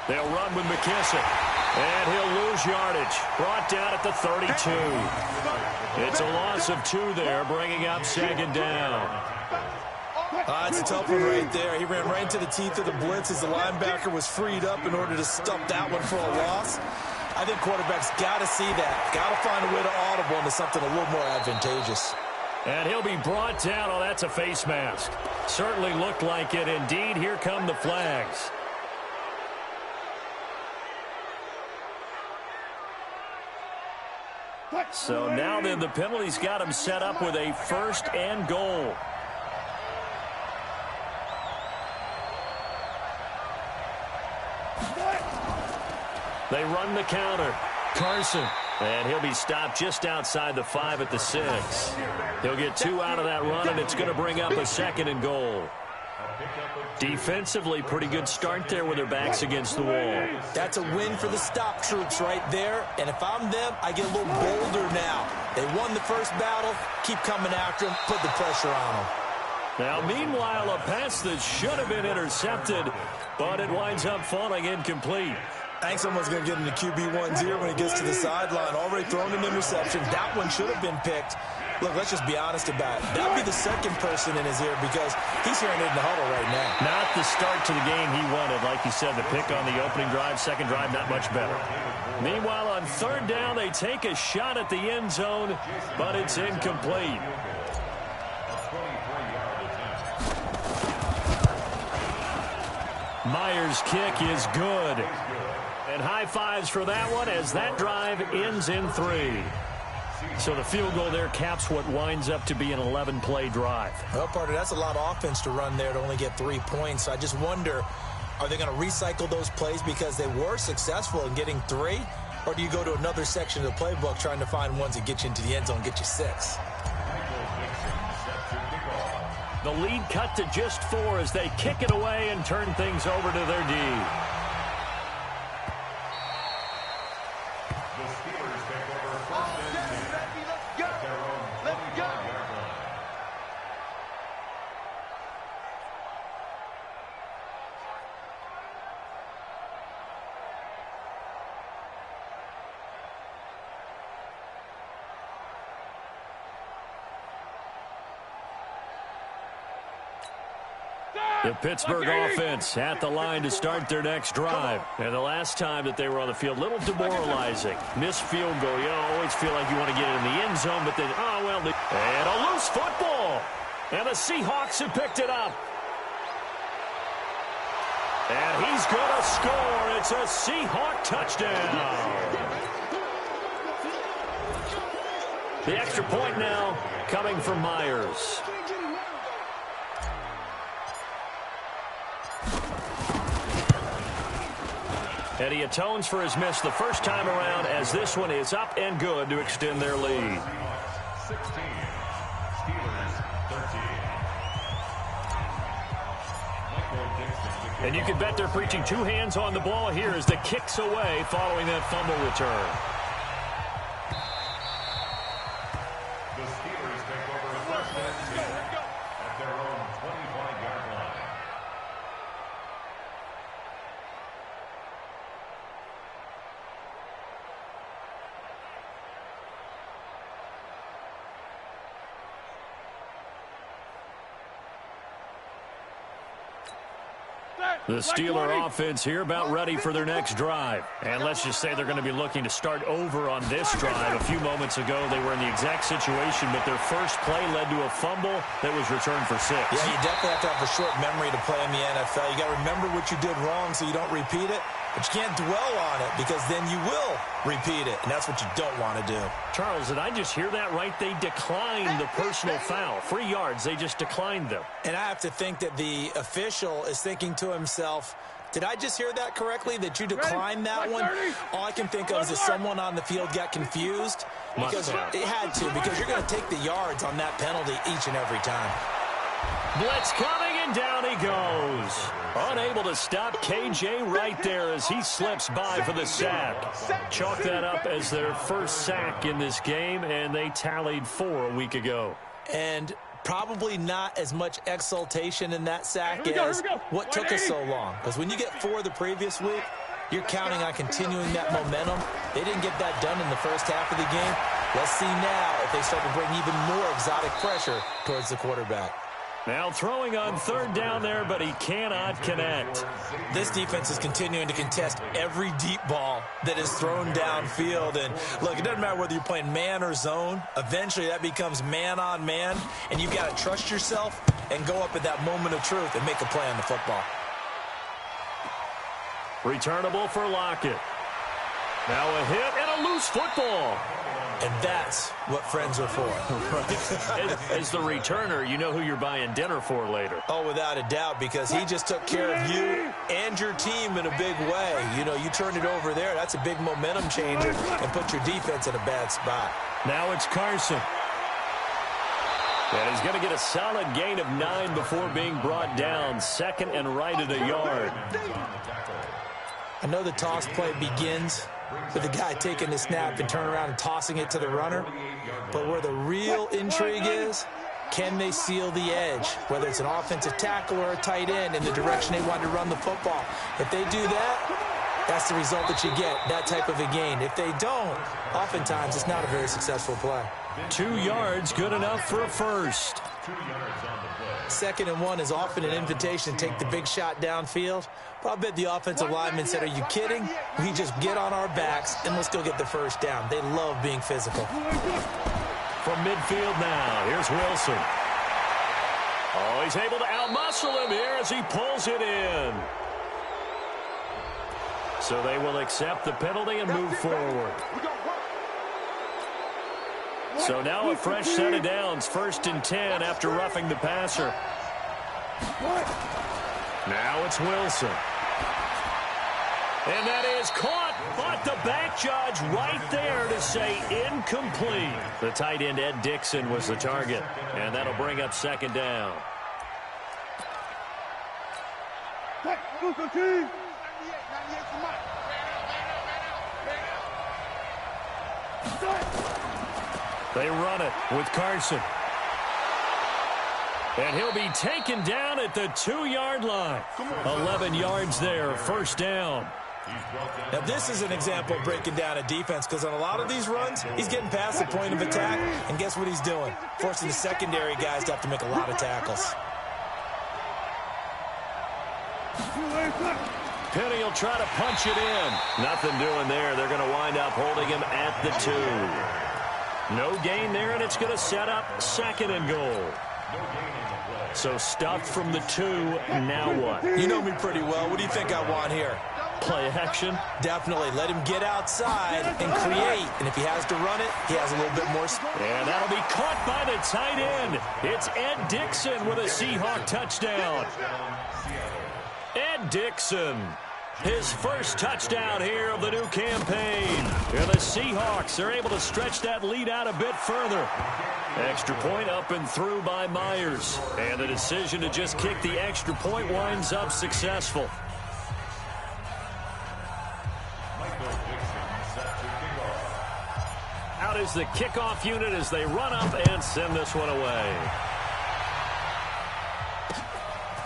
They'll run with McKissick, and he'll lose yardage. Brought down at the 32. It's a loss of 2 there, bringing up 2nd down. That's a tough one right there. He ran right into the teeth of the blitz as the linebacker was freed up in order to stop that one for a loss. I think quarterbacks got to see that. Got to find a way to audible into something a little more advantageous. And he'll be brought down. Oh, that's a face mask. Certainly looked like it. Indeed, here come the flags. So now then the penalty's got him set up with a 1st and goal. They run the counter. Carson. And he'll be stopped just outside the 5 at the 6. He'll get 2 out of that run, and it's going to bring up a 2nd and goal. Defensively, pretty good start there with their backs against the wall. That's a win for the stop troops right there. And if I'm them, I get a little bolder now. They won the first battle. Keep coming after them. Put the pressure on them. Now, meanwhile, a pass that should have been intercepted, but it winds up falling incomplete. I think someone's going to get into QB1's ear when he gets to the sideline. Already thrown an interception. That one should have been picked. Look, let's just be honest about it. That would be the second person in his ear because he's hearing it in the huddle right now. Not the start to the game he wanted. Like you said, the pick on the opening drive, second drive, not much better. Meanwhile, on 3rd down, they take a shot at the end zone, but it's incomplete. Myers' kick is good. And high fives for that one as that drive ends in 3. So the field goal there caps what winds up to be an 11-play drive. Well, partner, that's a lot of offense to run there to only get 3 points. So I just wonder, are they going to recycle those plays because they were successful in getting 3? Or do you go to another section of the playbook trying to find ones that get you into the end zone and get you 6? The lead cut to just 4 as they kick it away and turn things over to their D. The Pittsburgh offense at the line to start their next drive. And the last time that they were on the field, a little demoralizing. Missed field goal. You always feel like you want to get it in the end zone, but then, oh, well. And a loose football. And the Seahawks have picked it up. And he's going to score. It's a Seahawk touchdown. The extra point now coming from Myers. And he atones for his miss the first time around, as this one is up and good to extend their lead. 16, Steelers 13. And you can bet they're preaching two hands on the ball here as the kick's away following that fumble return. The Steelers take over first and 10 at their own 25-yard line. The Steeler offense here about ready for their next drive. And let's just say they're going to be looking to start over on this drive. A few moments ago, they were in the exact situation, but their first play led to a fumble that was returned for 6. Yeah, you definitely have to have a short memory to play in the NFL. You got to remember what you did wrong so you don't repeat it. But you can't dwell on it because then you will repeat it, and that's what you don't want to do. Charles, did I just hear that right? They declined the personal foul. 3 yards, they just declined them. And I have to think that the official is thinking to himself, did I just hear that correctly, that you declined that one? All I can think of is that someone on the field got confused because it had to, because you're going to take the yards on that penalty each and every time. Blitz coming, and down he goes. Unable to stop KJ right there as he slips by for the sack. Chalk that up as their first sack in this game, and they tallied 4 a week ago. And probably not as much exultation in that sack as what took us so long. Because when you get 4 the previous week, you're counting on continuing that momentum. They didn't get that done in the first half of the game. Let's see now if they start to bring even more exotic pressure towards the quarterback. Now throwing on third down there, but he cannot connect. This defense is continuing to contest every deep ball that is thrown downfield. And look, it doesn't matter whether you're playing man or zone. Eventually that becomes man on man, and you've got to trust yourself and go up at that moment of truth and make a play on the football. Returnable for Lockett. Now a hit and a loose football. And that's what friends are for. Right. As the returner, you know who you're buying dinner for later. Oh, without a doubt, because he just took care of you and your team in a big way. You know, you turned it over there. That's a big momentum changer and put your defense in a bad spot. Now it's Carson. And he's going to get a solid gain of 9 before being brought down. Second and right at a yard. I know the toss play begins with the guy taking the snap and turning around and tossing it to the runner. But where the real intrigue is, can they seal the edge, whether it's an offensive tackle or a tight end, in the direction they want to run the football? If they do that, that's the result that you get, that type of a gain. If they don't, oftentimes it's not a very successful play. 2 yards, good enough for a first. 2 yards on the play. 2nd and 1 is often an invitation to take the big shot downfield. But I bet the offensive lineman said, are you kidding? We just get on our backs and let's go get the first down. They love being physical. From midfield now, here's Wilson. Oh, he's able to outmuscle him here as he pulls it in. So they will accept the penalty and move forward. So now a fresh set of downs, 1st and 10 after roughing the passer. Now it's Wilson. And that is caught, but the back judge right there to say incomplete. The tight end, Ed Dixon, was the target, and that'll bring up 2nd down. They run it with Carson. And he'll be taken down at the 2-yard line. 11 yards there, 1st down. Now, this is an example of breaking down a defense, because on a lot of these runs, he's getting past the point of attack, and guess what he's doing? Forcing the secondary guys to have to make a lot of tackles. Penny will try to punch it in. Nothing doing there. They're going to wind up holding him at the 2. No gain there, and it's going to set up 2nd and goal. So stuffed from the 2. Now what? You know me pretty well. What do you think I want here? Play action? Definitely. Let him get outside and create. And if he has to run it, he has a little bit more. And that'll be caught by the tight end. It's Ed Dixon with a Seahawk touchdown. Ed Dixon, his first touchdown here of the new campaign. And the Seahawks are able to stretch that lead out a bit further. Extra point up and through by Myers. And the decision to just kick the extra point winds up successful. Out is the kickoff unit as they run up and send this one away.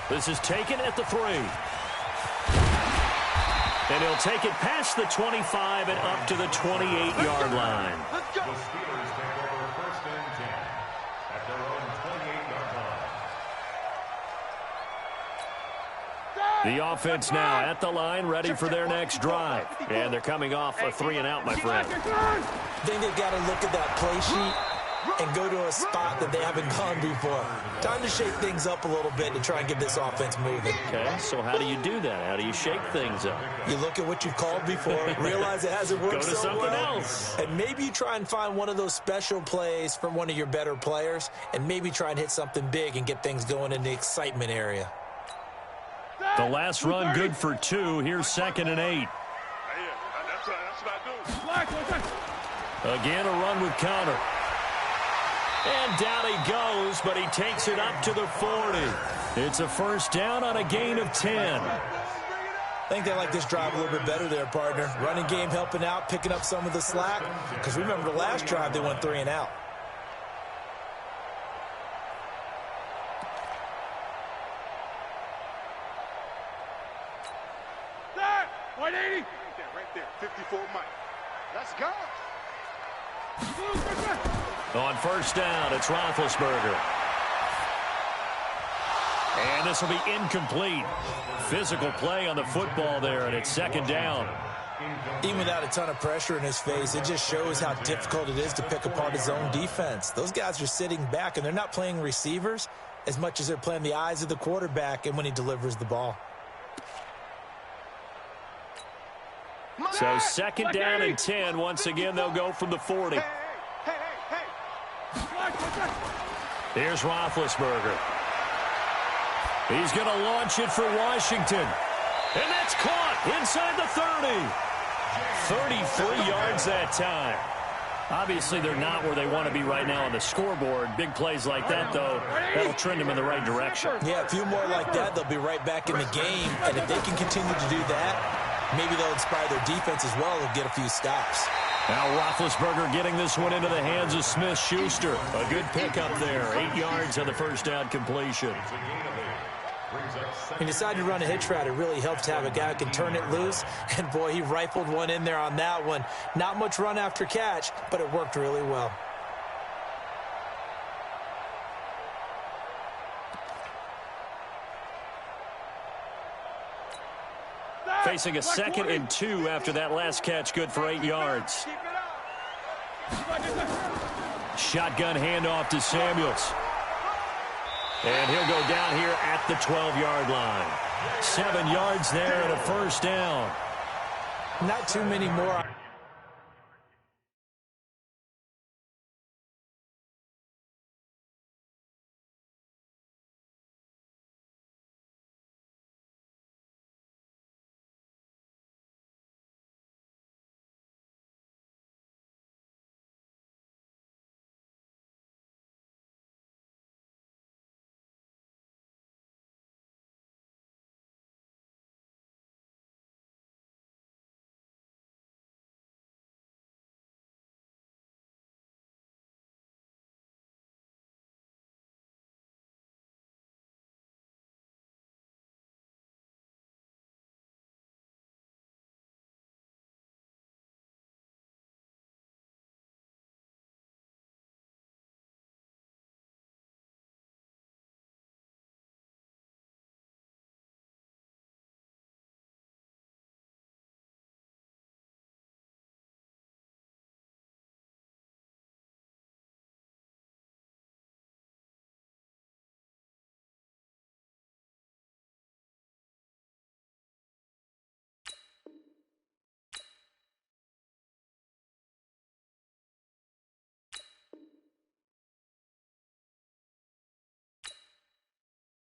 This is taken at the 3. And he'll take it past the 25 and up to the 28-yard line. The Steelers take over 1st and 10 at their own 28-yard line. The offense now at the line, ready for their next drive. And they're coming off a 3-and-out, my friend. I think they've got to look at that play sheet and go to a spot that they haven't gone before. Time to shake things up a little bit to try and get this offense moving. Okay, so how do you do that? How do you shake things up? You look at what you've called before, realize it hasn't worked Go to so something well, else. and maybe you try and find one of those special plays from one of your better players, and maybe try and hit something big and get things going in the excitement area. The last run good for 2. Here's 2nd and 8. Again, a run with Connor. And down he goes, but he takes it up to the 40. It's a first down on a gain of 10. I think they like this drive a little bit better there, partner. Running game helping out, picking up some of the slack. Because remember the last drive, they went 3-and-out. That 180. Right there, 54 Mike. Let's go. On first down, it's Roethlisberger. And this will be incomplete. Physical play on the football there, and it's 2nd down. Even without a ton of pressure in his face, it just shows how difficult it is to pick apart his own defense. Those guys are sitting back, and they're not playing receivers as much as they're playing the eyes of the quarterback and when he delivers the ball. So 2nd down and 10. Once again, they'll go from the 40. Here's Roethlisberger. He's going to launch it for Washington. And that's caught inside the 30. 33 yards that time. Obviously, they're not where they want to be right now on the scoreboard. Big plays like that, though, that'll trend them in the right direction. Yeah, a few more like that, they'll be right back in the game. And if they can continue to do that, maybe they'll inspire their defense as well and get a few stops. Now Roethlisberger getting this one into the hands of Smith-Schuster. A good pickup there. 8 yards on the first down completion. He decided to run a hitch route. It really helps to have a guy who can turn it loose. And, boy, he rifled one in there on that one. Not much run after catch, but it worked really well. Facing a 2nd and 2 after that last catch, good for 8 yards. Shotgun handoff to Samuels. And he'll go down here at the 12-yard line. 7 yards there and a first down. Not too many more.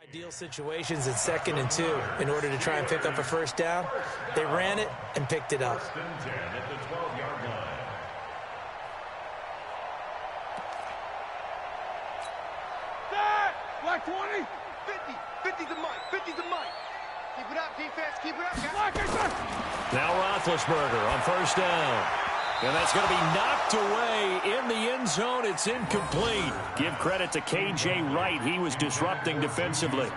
Ideal situations in 2nd and 2 in order to try and pick up a first down. They ran it and picked it up. 1st and 10 at the 12-yard line. Black 20. 50. 50 to Mike. 50 to Mike. Keep it up, defense. Keep it up. Now Roethlisberger on 1st down. And that's going to be knocked away in the end zone. It's incomplete. Give credit to K.J. Wright. He was disrupting defensively.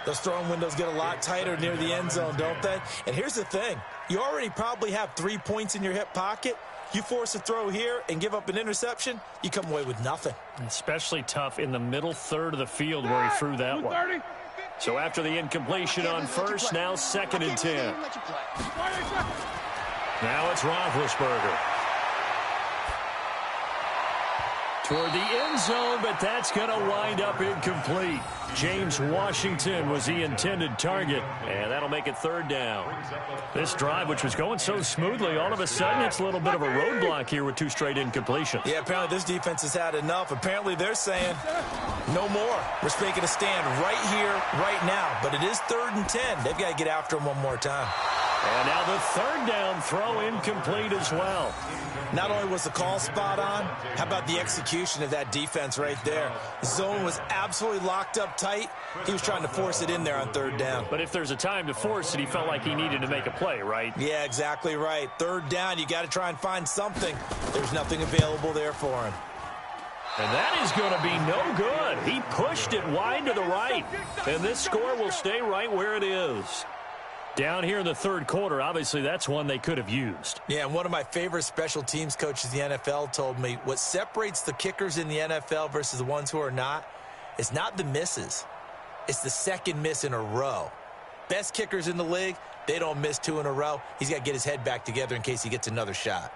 Those throwing windows get a lot tighter near the end zone, don't they? And here's the thing. You already probably have 3 points in your hip pocket. You force a throw here and give up an interception, you come away with nothing. Especially tough in the middle third of the field where he threw that one. So after the incompletion on 1st, now 2nd and 10. Now it's Roethlisberger. Toward the end zone, but that's going to wind up incomplete. James Washington was the intended target, and that'll make it 3rd down. This drive, which was going so smoothly, all of a sudden it's a little bit of a roadblock here with 2 straight incompletions. Yeah, apparently this defense has had enough. Apparently they're saying, no more. We're making a stand right here, right now. But it is 3rd and 10. They've got to get after him one more time. And now the 3rd down throw incomplete as well. Not only was the call spot on, how about the execution of that defense right there? The zone was absolutely locked up tight. He was trying to force it in there on 3rd down. But if there's a time to force it, he felt like he needed to make a play, right? Yeah, exactly right. 3rd down, you got to try and find something. There's nothing available there for him. And that is going to be no good. He pushed it wide to the right. And this score will stay right where it is. Down here in the 3rd quarter, obviously that's one they could have used. Yeah, and one of my favorite special teams coaches in the NFL told me what separates the kickers in the NFL versus the ones who are not is not the misses. It's the 2nd miss in a row. Best kickers in the league, they don't miss 2 in a row. He's got to get his head back together in case he gets another shot.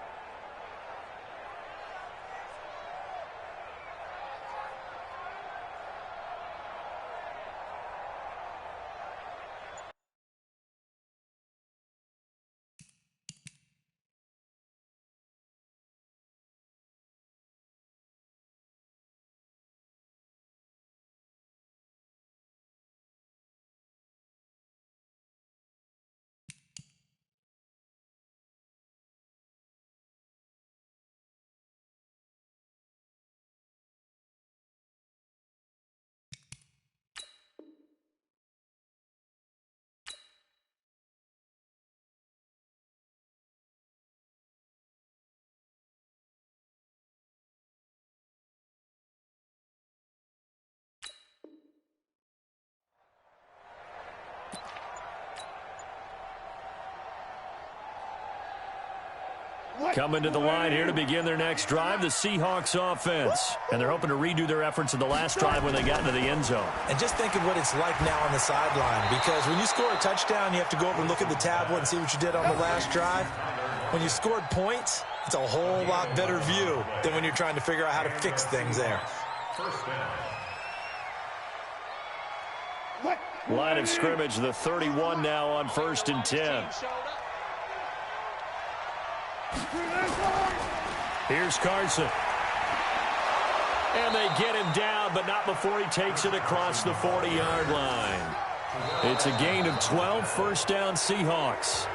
Coming to the line here to begin their next drive, the Seahawks offense. And they're hoping to redo their efforts in the last drive when they got into the end zone. And just think of what it's like now on the sideline, because when you score a touchdown, you have to go over and look at the tablet and see what you did on the last drive. When you scored points, it's a whole lot better view than when you're trying to figure out how to fix things there. Line of scrimmage, the 31 now on 1st and 10. Here's Carson. And they get him down, but not before he takes it across the 40-yard line. It's a gain of 12, 1st down Seahawks.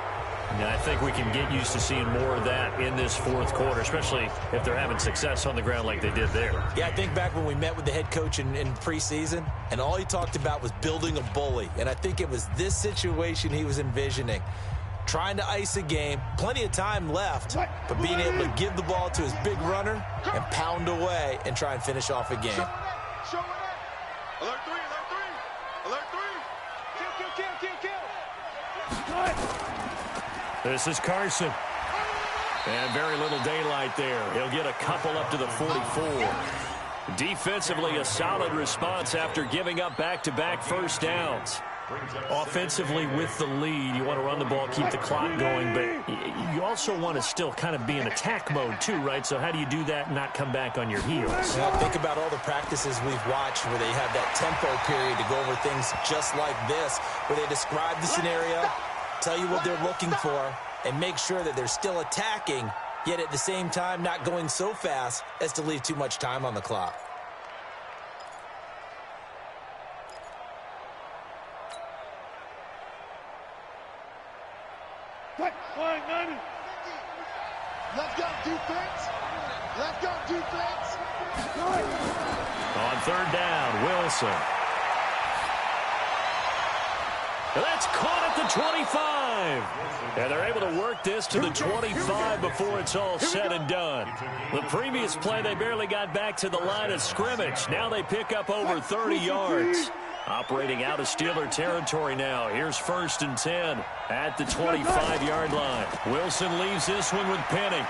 And I think we can get used to seeing more of that in this 4th quarter, especially if they're having success on the ground like they did there. Yeah, I think back when we met with the head coach in preseason, and all he talked about was building a bully. And I think it was this situation he was envisioning. Trying to ice a game, plenty of time left, but being able to give the ball to his big runner and pound away and try and finish off a game. Show it. Alert 3, alert 3. Alert 3. Kill. This is Carson. And very little daylight there. He'll get a couple up to the 44. Defensively, a solid response after giving up back-to-back 1st downs. Offensively, with the lead, you want to run the ball, keep the clock going, but you also want to still kind of be in attack mode too, right? So how do you do that and not come back on your heels? Well, think about all the practices we've watched where they have that tempo period to go over things just like this, where they describe the scenario, tell you what they're looking for, and make sure that they're still attacking, yet at the same time not going so fast as to leave too much time on the clock. Let's go defense. Let's go defense. On third down, Wilson. That's caught at the 25. And they're able to work this to the 25 before it's all said and done. The previous play, they barely got back to the line of scrimmage. Now they pick up over 30 yards. Operating out of Steeler territory now. Here's 1st and 10 at the 25-yard line. Wilson leaves this one with Penning.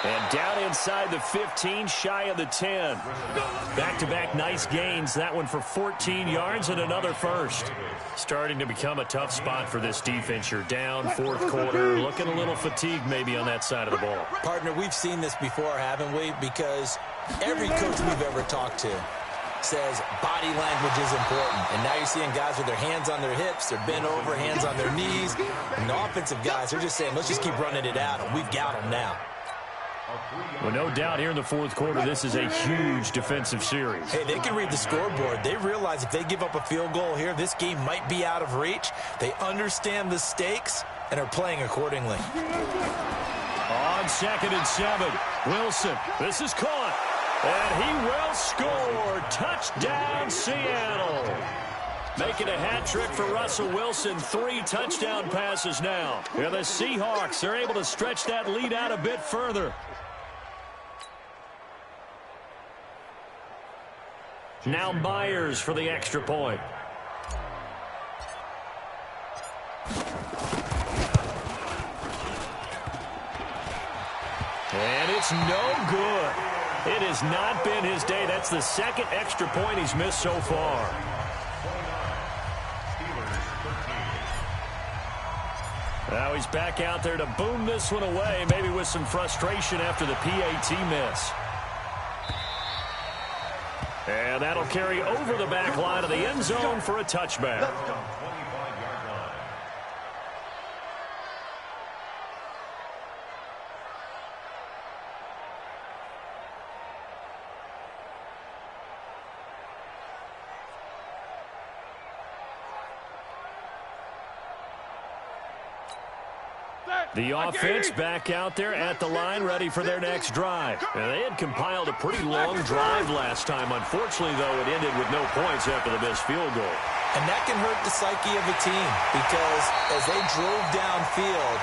And down inside the 15, shy of the 10. Back-to-back nice gains. That one for 14 yards and another first. Starting to become a tough spot for this defense. You're down, 4th quarter. Looking a little fatigued maybe on that side of the ball. Partner, we've seen this before, haven't we? Because every coach we've ever talked to says body language is important. And now you're seeing guys with their hands on their hips, they're bent over, hands on their knees. And the offensive guys are just saying, let's just keep running it at them. We've got them now. Well, no doubt here in the 4th quarter, this is a huge defensive series. Hey, they can read the scoreboard. They realize if they give up a field goal here, this game might be out of reach. They understand the stakes and are playing accordingly. On 2nd and 7, Wilson. This is caught. And he will score. Touchdown, Seattle. Making a hat trick for Russell Wilson. 3 touchdown passes now. And the Seahawks are able to stretch that lead out a bit further. Now Myers for the extra point. And it's no good. It has not been his day. That's the 2nd extra point he's missed so far. Now he's back out there to boom this one away, maybe with some frustration after the PAT miss. And that'll carry over the back line of the end zone for a touchback. The offense back out there at the line, ready for their next drive. And they had compiled a pretty long drive last time. Unfortunately, though, it ended with no points after the missed field goal. And that can hurt the psyche of a team because as they drove downfield,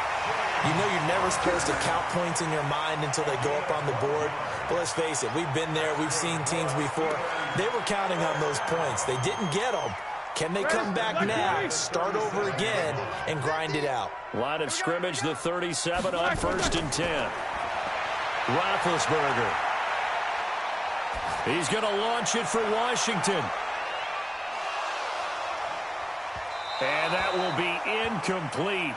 you know you're never supposed to count points in your mind until they go up on the board. But let's face it, we've been there. We've seen teams before. They were counting on those points. They didn't get them. Can they come back now, start over again, and grind it out? Line of scrimmage, the 37 on 1st and 10. Roethlisberger. He's going to launch it for Washington. And that will be incomplete.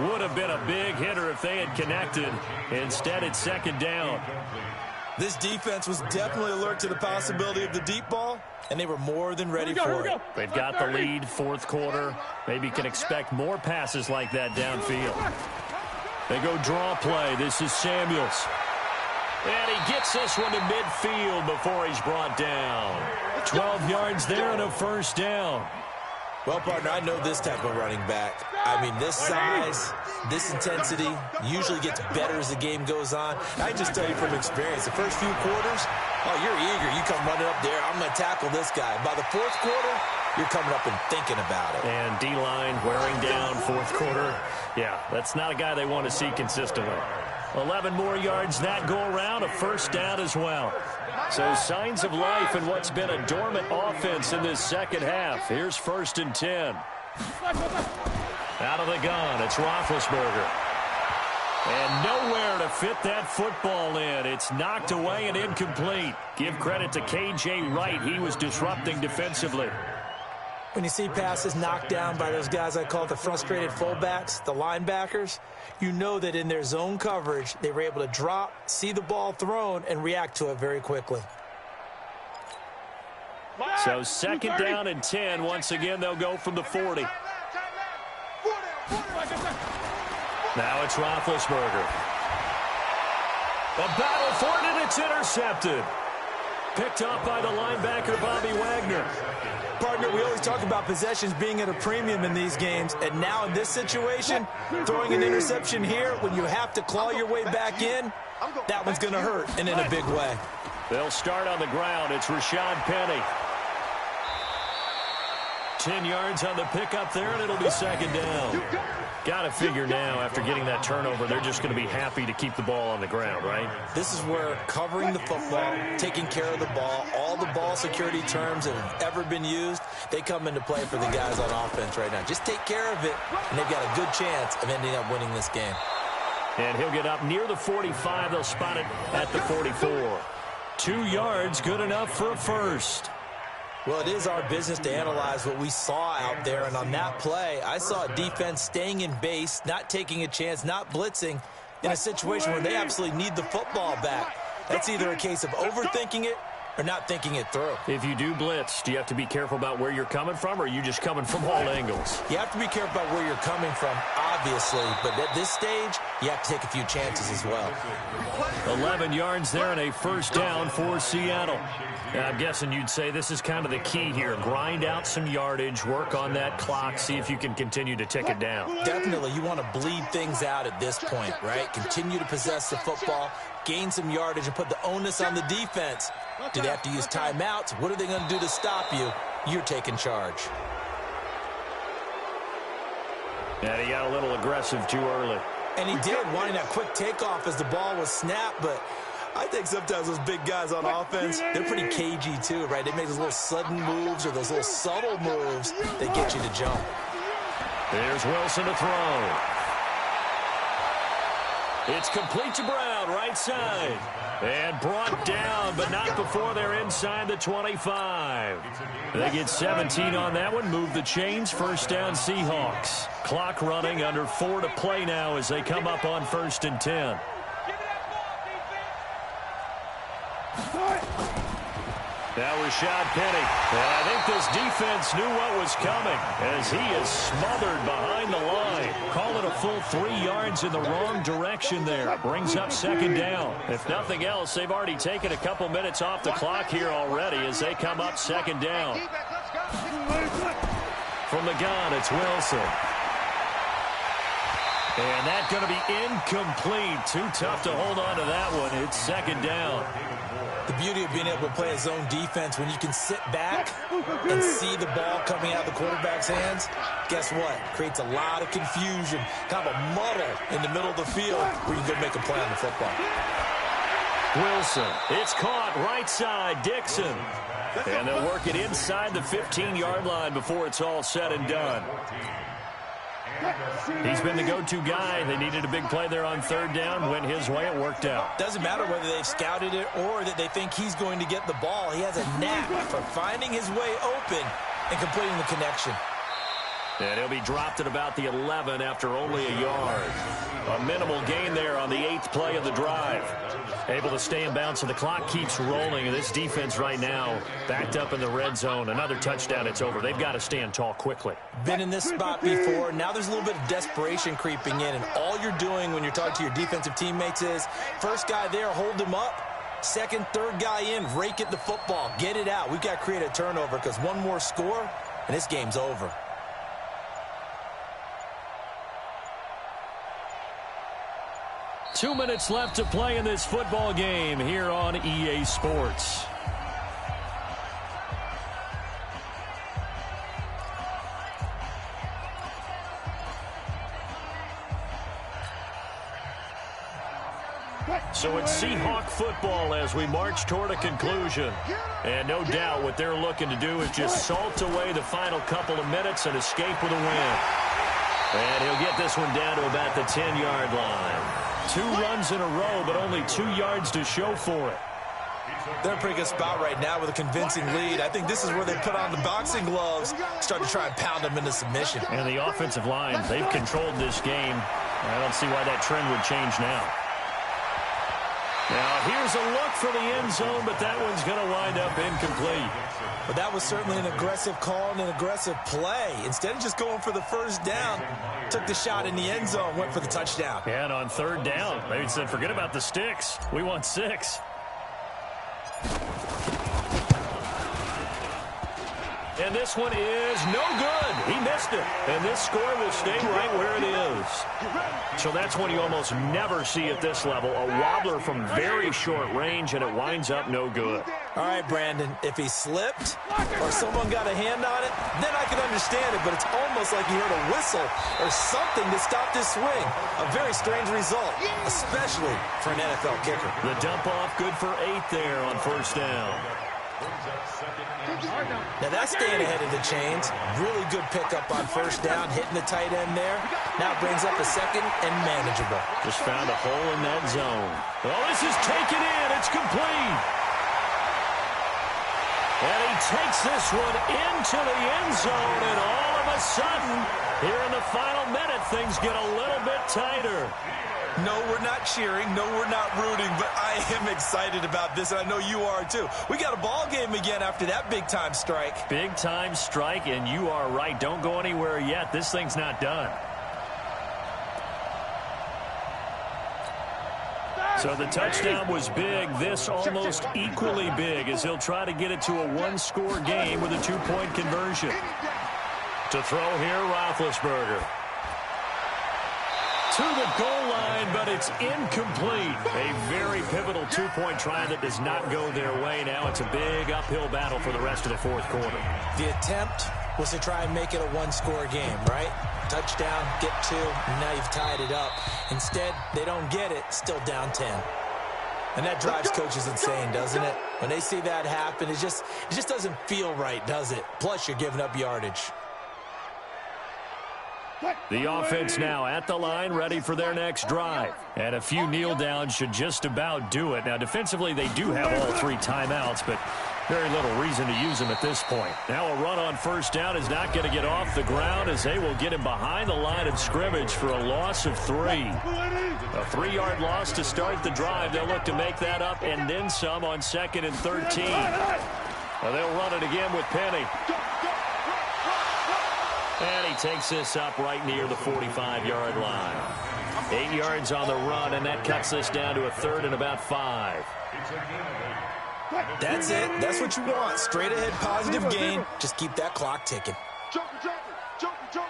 Would have been a big hitter if they had connected. Instead, it's 2nd down. This defense was definitely alert to the possibility of the deep ball, and they were more than ready for it. They've got the lead, 4th quarter. Maybe can expect more passes like that downfield. They go draw play. This is Samuels. And he gets this one to midfield before he's brought down. 12 yards there and a 1st down. Well, partner, I know this type of running back. I mean, this size, this intensity usually gets better as the game goes on. I just tell you from experience, the first few quarters, oh, you're eager. You come running up there. I'm going to tackle this guy. By the 4th quarter, you're coming up and thinking about it. And D-line wearing down 4th quarter. Yeah, that's not a guy they want to see consistently. 11 more yards that go around, a 1st down as well. So signs of life in what's been a dormant offense in this 2nd half. Here's 1st and 10. Out of the gun, it's Roethlisberger. And nowhere to fit that football in. It's knocked away and incomplete. Give credit to K.J. Wright. He was disrupting defensively. When you see passes knocked down by those guys I call the frustrated fullbacks, the linebackers, you know that in their zone coverage, they were able to drop, see the ball thrown, and react to it very quickly. So 2nd down and 10. Once again, they'll go from the 40. Now it's Roethlisberger. A battle for it, and it's intercepted. Picked up by the linebacker, Bobby Wagner. partner, we always talk about possessions being at a premium in these games, and now in this situation, throwing an interception here when you have to claw your way back in, that one's going to hurt, and in a big way. They'll start on the ground. It's Rashad Penny. 10 yards on the pickup there, and it'll be second down. Got to figure now, after getting that turnover, they're just going to be happy to keep the ball on the ground, right? This is where covering the football, taking care of the ball, all the ball security terms that have ever been used, they come into play for the guys on offense right now. Just take care of it, and they've got a good chance of ending up winning this game. And he'll get up near the 45. They'll spot it at the 44. 2 yards, good enough for a first. Well, it is our business to analyze what we saw out there, and on that play, I saw a defense staying in base, not taking a chance, not blitzing in a situation where they absolutely need the football back. That's either a case of overthinking it or not thinking it through. If you do blitz, do you have to be careful about where you're coming from, or are you just coming from all angles? You have to be careful about where you're coming from, obviously, but at this stage, you have to take a few chances as well. 11 yards there and a first down for Seattle. Now, I'm guessing you'd say this is kind of the key here. Grind out some yardage, work on that clock, see if you can continue to tick it down. Definitely, you want to bleed things out at this point, right? Continue to possess the football, gain some yardage, and put the onus on the defense. Do they have to use timeouts? What are they going to do to stop you? You're taking charge. And he got a little aggressive too early. And he did, wanting that quick takeoff as the ball was snapped, but I think sometimes those big guys on offense, they're pretty cagey too, right? They make those little sudden moves or those little subtle moves that get you to jump. There's Wilson to throw. It's complete to Brown, right side. And brought down, but not before they're inside the 25. They get 17 on that one, move the chains, first down Seahawks. Clock running, under 4 to play now as they come up on 1st and 10. Now Rashad Penny. And I think this defense knew what was coming as he is smothered behind the line. Call it a full 3 yards in the wrong direction there. Brings up second down. If nothing else, they've already taken a couple minutes off the clock here already as they come up second down. From the gun, it's Wilson. And that's going to be incomplete. Too tough to hold on to that one. It's second down. The beauty of being able to play a zone defense when you can sit back and see the ball coming out of the quarterback's hands, guess what? Creates a lot of confusion, kind of a muddle in the middle of the field where you can go make a play on the football. Wilson, it's caught right side, Dixon. And they'll work it inside the 15-yard line before it's all said and done. He's been the go-to guy. They needed a big play there on third down. Went his way. It worked out. Doesn't matter whether they've scouted it or that they think he's going to get the ball. He has a knack for finding his way open and completing the connection. And he'll be dropped at about the 11 after only a yard. A minimal gain there on the 8th play of the drive. Able to stay in bounds, so the clock keeps rolling. And this defense right now backed up in the red zone. Another touchdown, it's over. They've got to stand tall quickly. Been in this spot before. Now there's a little bit of desperation creeping in. And all you're doing when you're talking to your defensive teammates is, first guy there, hold him up. Second, third guy in, rake at the football. Get it out. We've got to create a turnover because one more score, and this game's over. Two minutes left to play in this football game here on EA Sports. So it's Seahawk football as we march toward a conclusion. And no doubt what they're looking to do is just salt away the final couple of minutes and escape with a win. And he'll get this one down to about the 10-yard line. 2 runs in a row, but only 2 yards to show for it. They're in a pretty good spot right now with a convincing lead. I think this is where they put on the boxing gloves, start to try and pound them into submission. And the offensive line, they've controlled this game. I don't see why that trend would change now. Now, here's a look for the end zone, but that one's going to wind up incomplete. But that was certainly an aggressive call and an aggressive play. Instead of just going for the first down, took the shot in the end zone, went for the touchdown. And on third down, they said, forget about the sticks. We want 6. And And this one is no good. He missed it. And this score will stay right where it is. So that's one you almost never see at this level. A wobbler from very short range, and it winds up no good. All right, Brandon, if he slipped or someone got a hand on it, then I can understand it, but it's almost like he heard a whistle or something to stop this swing. A very strange result, especially for an NFL kicker. The dump off, good for 8 there on first down. Now that's staying ahead of the chains. Really good pickup on first down, hitting the tight end there. Now brings up a second and manageable. Just found a hole in that zone. Oh, this is taken in. It's complete. And he takes this one into the end zone, and all of a sudden, here in the final minute, things get a little bit tighter. No, we're not cheering. No, we're not rooting, but I am excited about this, and I know you are too. We got a ball game again after that big-time strike. Big-time strike, and you are right. Don't go anywhere yet. This thing's not done. So the touchdown was big. This almost equally big as he'll try to get it to a one-score game with a 2-point conversion. To throw here, Roethlisberger. To the goal line, but it's incomplete. A very pivotal 2-point try that does not go their way. Now it's a big uphill battle for the rest of the fourth quarter. The attempt was to try and make it a one-score game, right? Touchdown, get 2, and now you've tied it up. Instead, they don't get it, still down 10. And that drives coaches insane, doesn't it? When they see that happen, it just doesn't feel right, does it? Plus, you're giving up yardage. The offense now at the line, ready for their next drive. And a few kneel downs should just about do it. Now, defensively, they do have all 3 timeouts, but very little reason to use them at this point. Now a run on first down is not going to get off the ground as they will get him behind the line of scrimmage for a loss of 3. A 3-yard loss to start the drive. They'll look to make that up and then some on 2nd and 13. Well, they'll run it again with Penny. And he takes this up right near the 45-yard line. 8 yards on the run, and that cuts this down to a 3rd and about 5. That's it. That's what you want. Straight ahead positive gain. Just keep that clock ticking. Joker, Joker, Joker, Joker.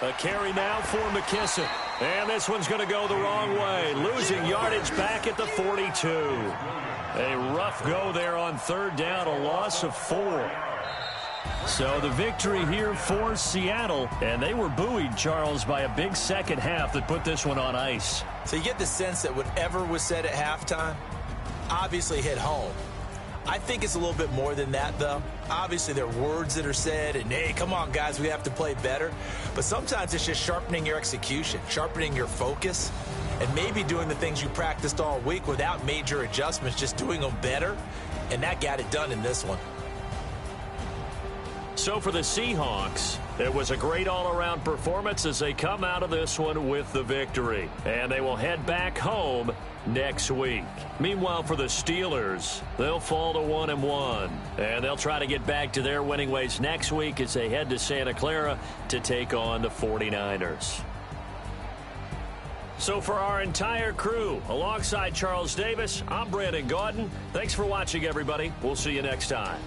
A carry now for McKissick. And this one's going to go the wrong way. Losing yardage back at the 42. A rough go there on 3rd down, a loss of 4. So the victory here for Seattle. And they were buoyed, Charles, by a big second half that put this one on ice. So you get the sense that whatever was said at halftime obviously hit home. I think it's a little bit more than that, though. Obviously, there are words that are said, and, hey, come on, guys, we have to play better. But sometimes it's just sharpening your execution, sharpening your focus, and maybe doing the things you practiced all week without major adjustments, just doing them better. And that got it done in this one. So for the Seahawks, it was a great all-around performance as they come out of this one with the victory. And they will head back home next week. Meanwhile, for the Steelers, they'll fall to 1-1. And they'll try to get back to their winning ways next week as they head to Santa Clara to take on the 49ers. So for our entire crew, alongside Charles Davis, I'm Brandon Gaudin. Thanks for watching, everybody. We'll see you next time.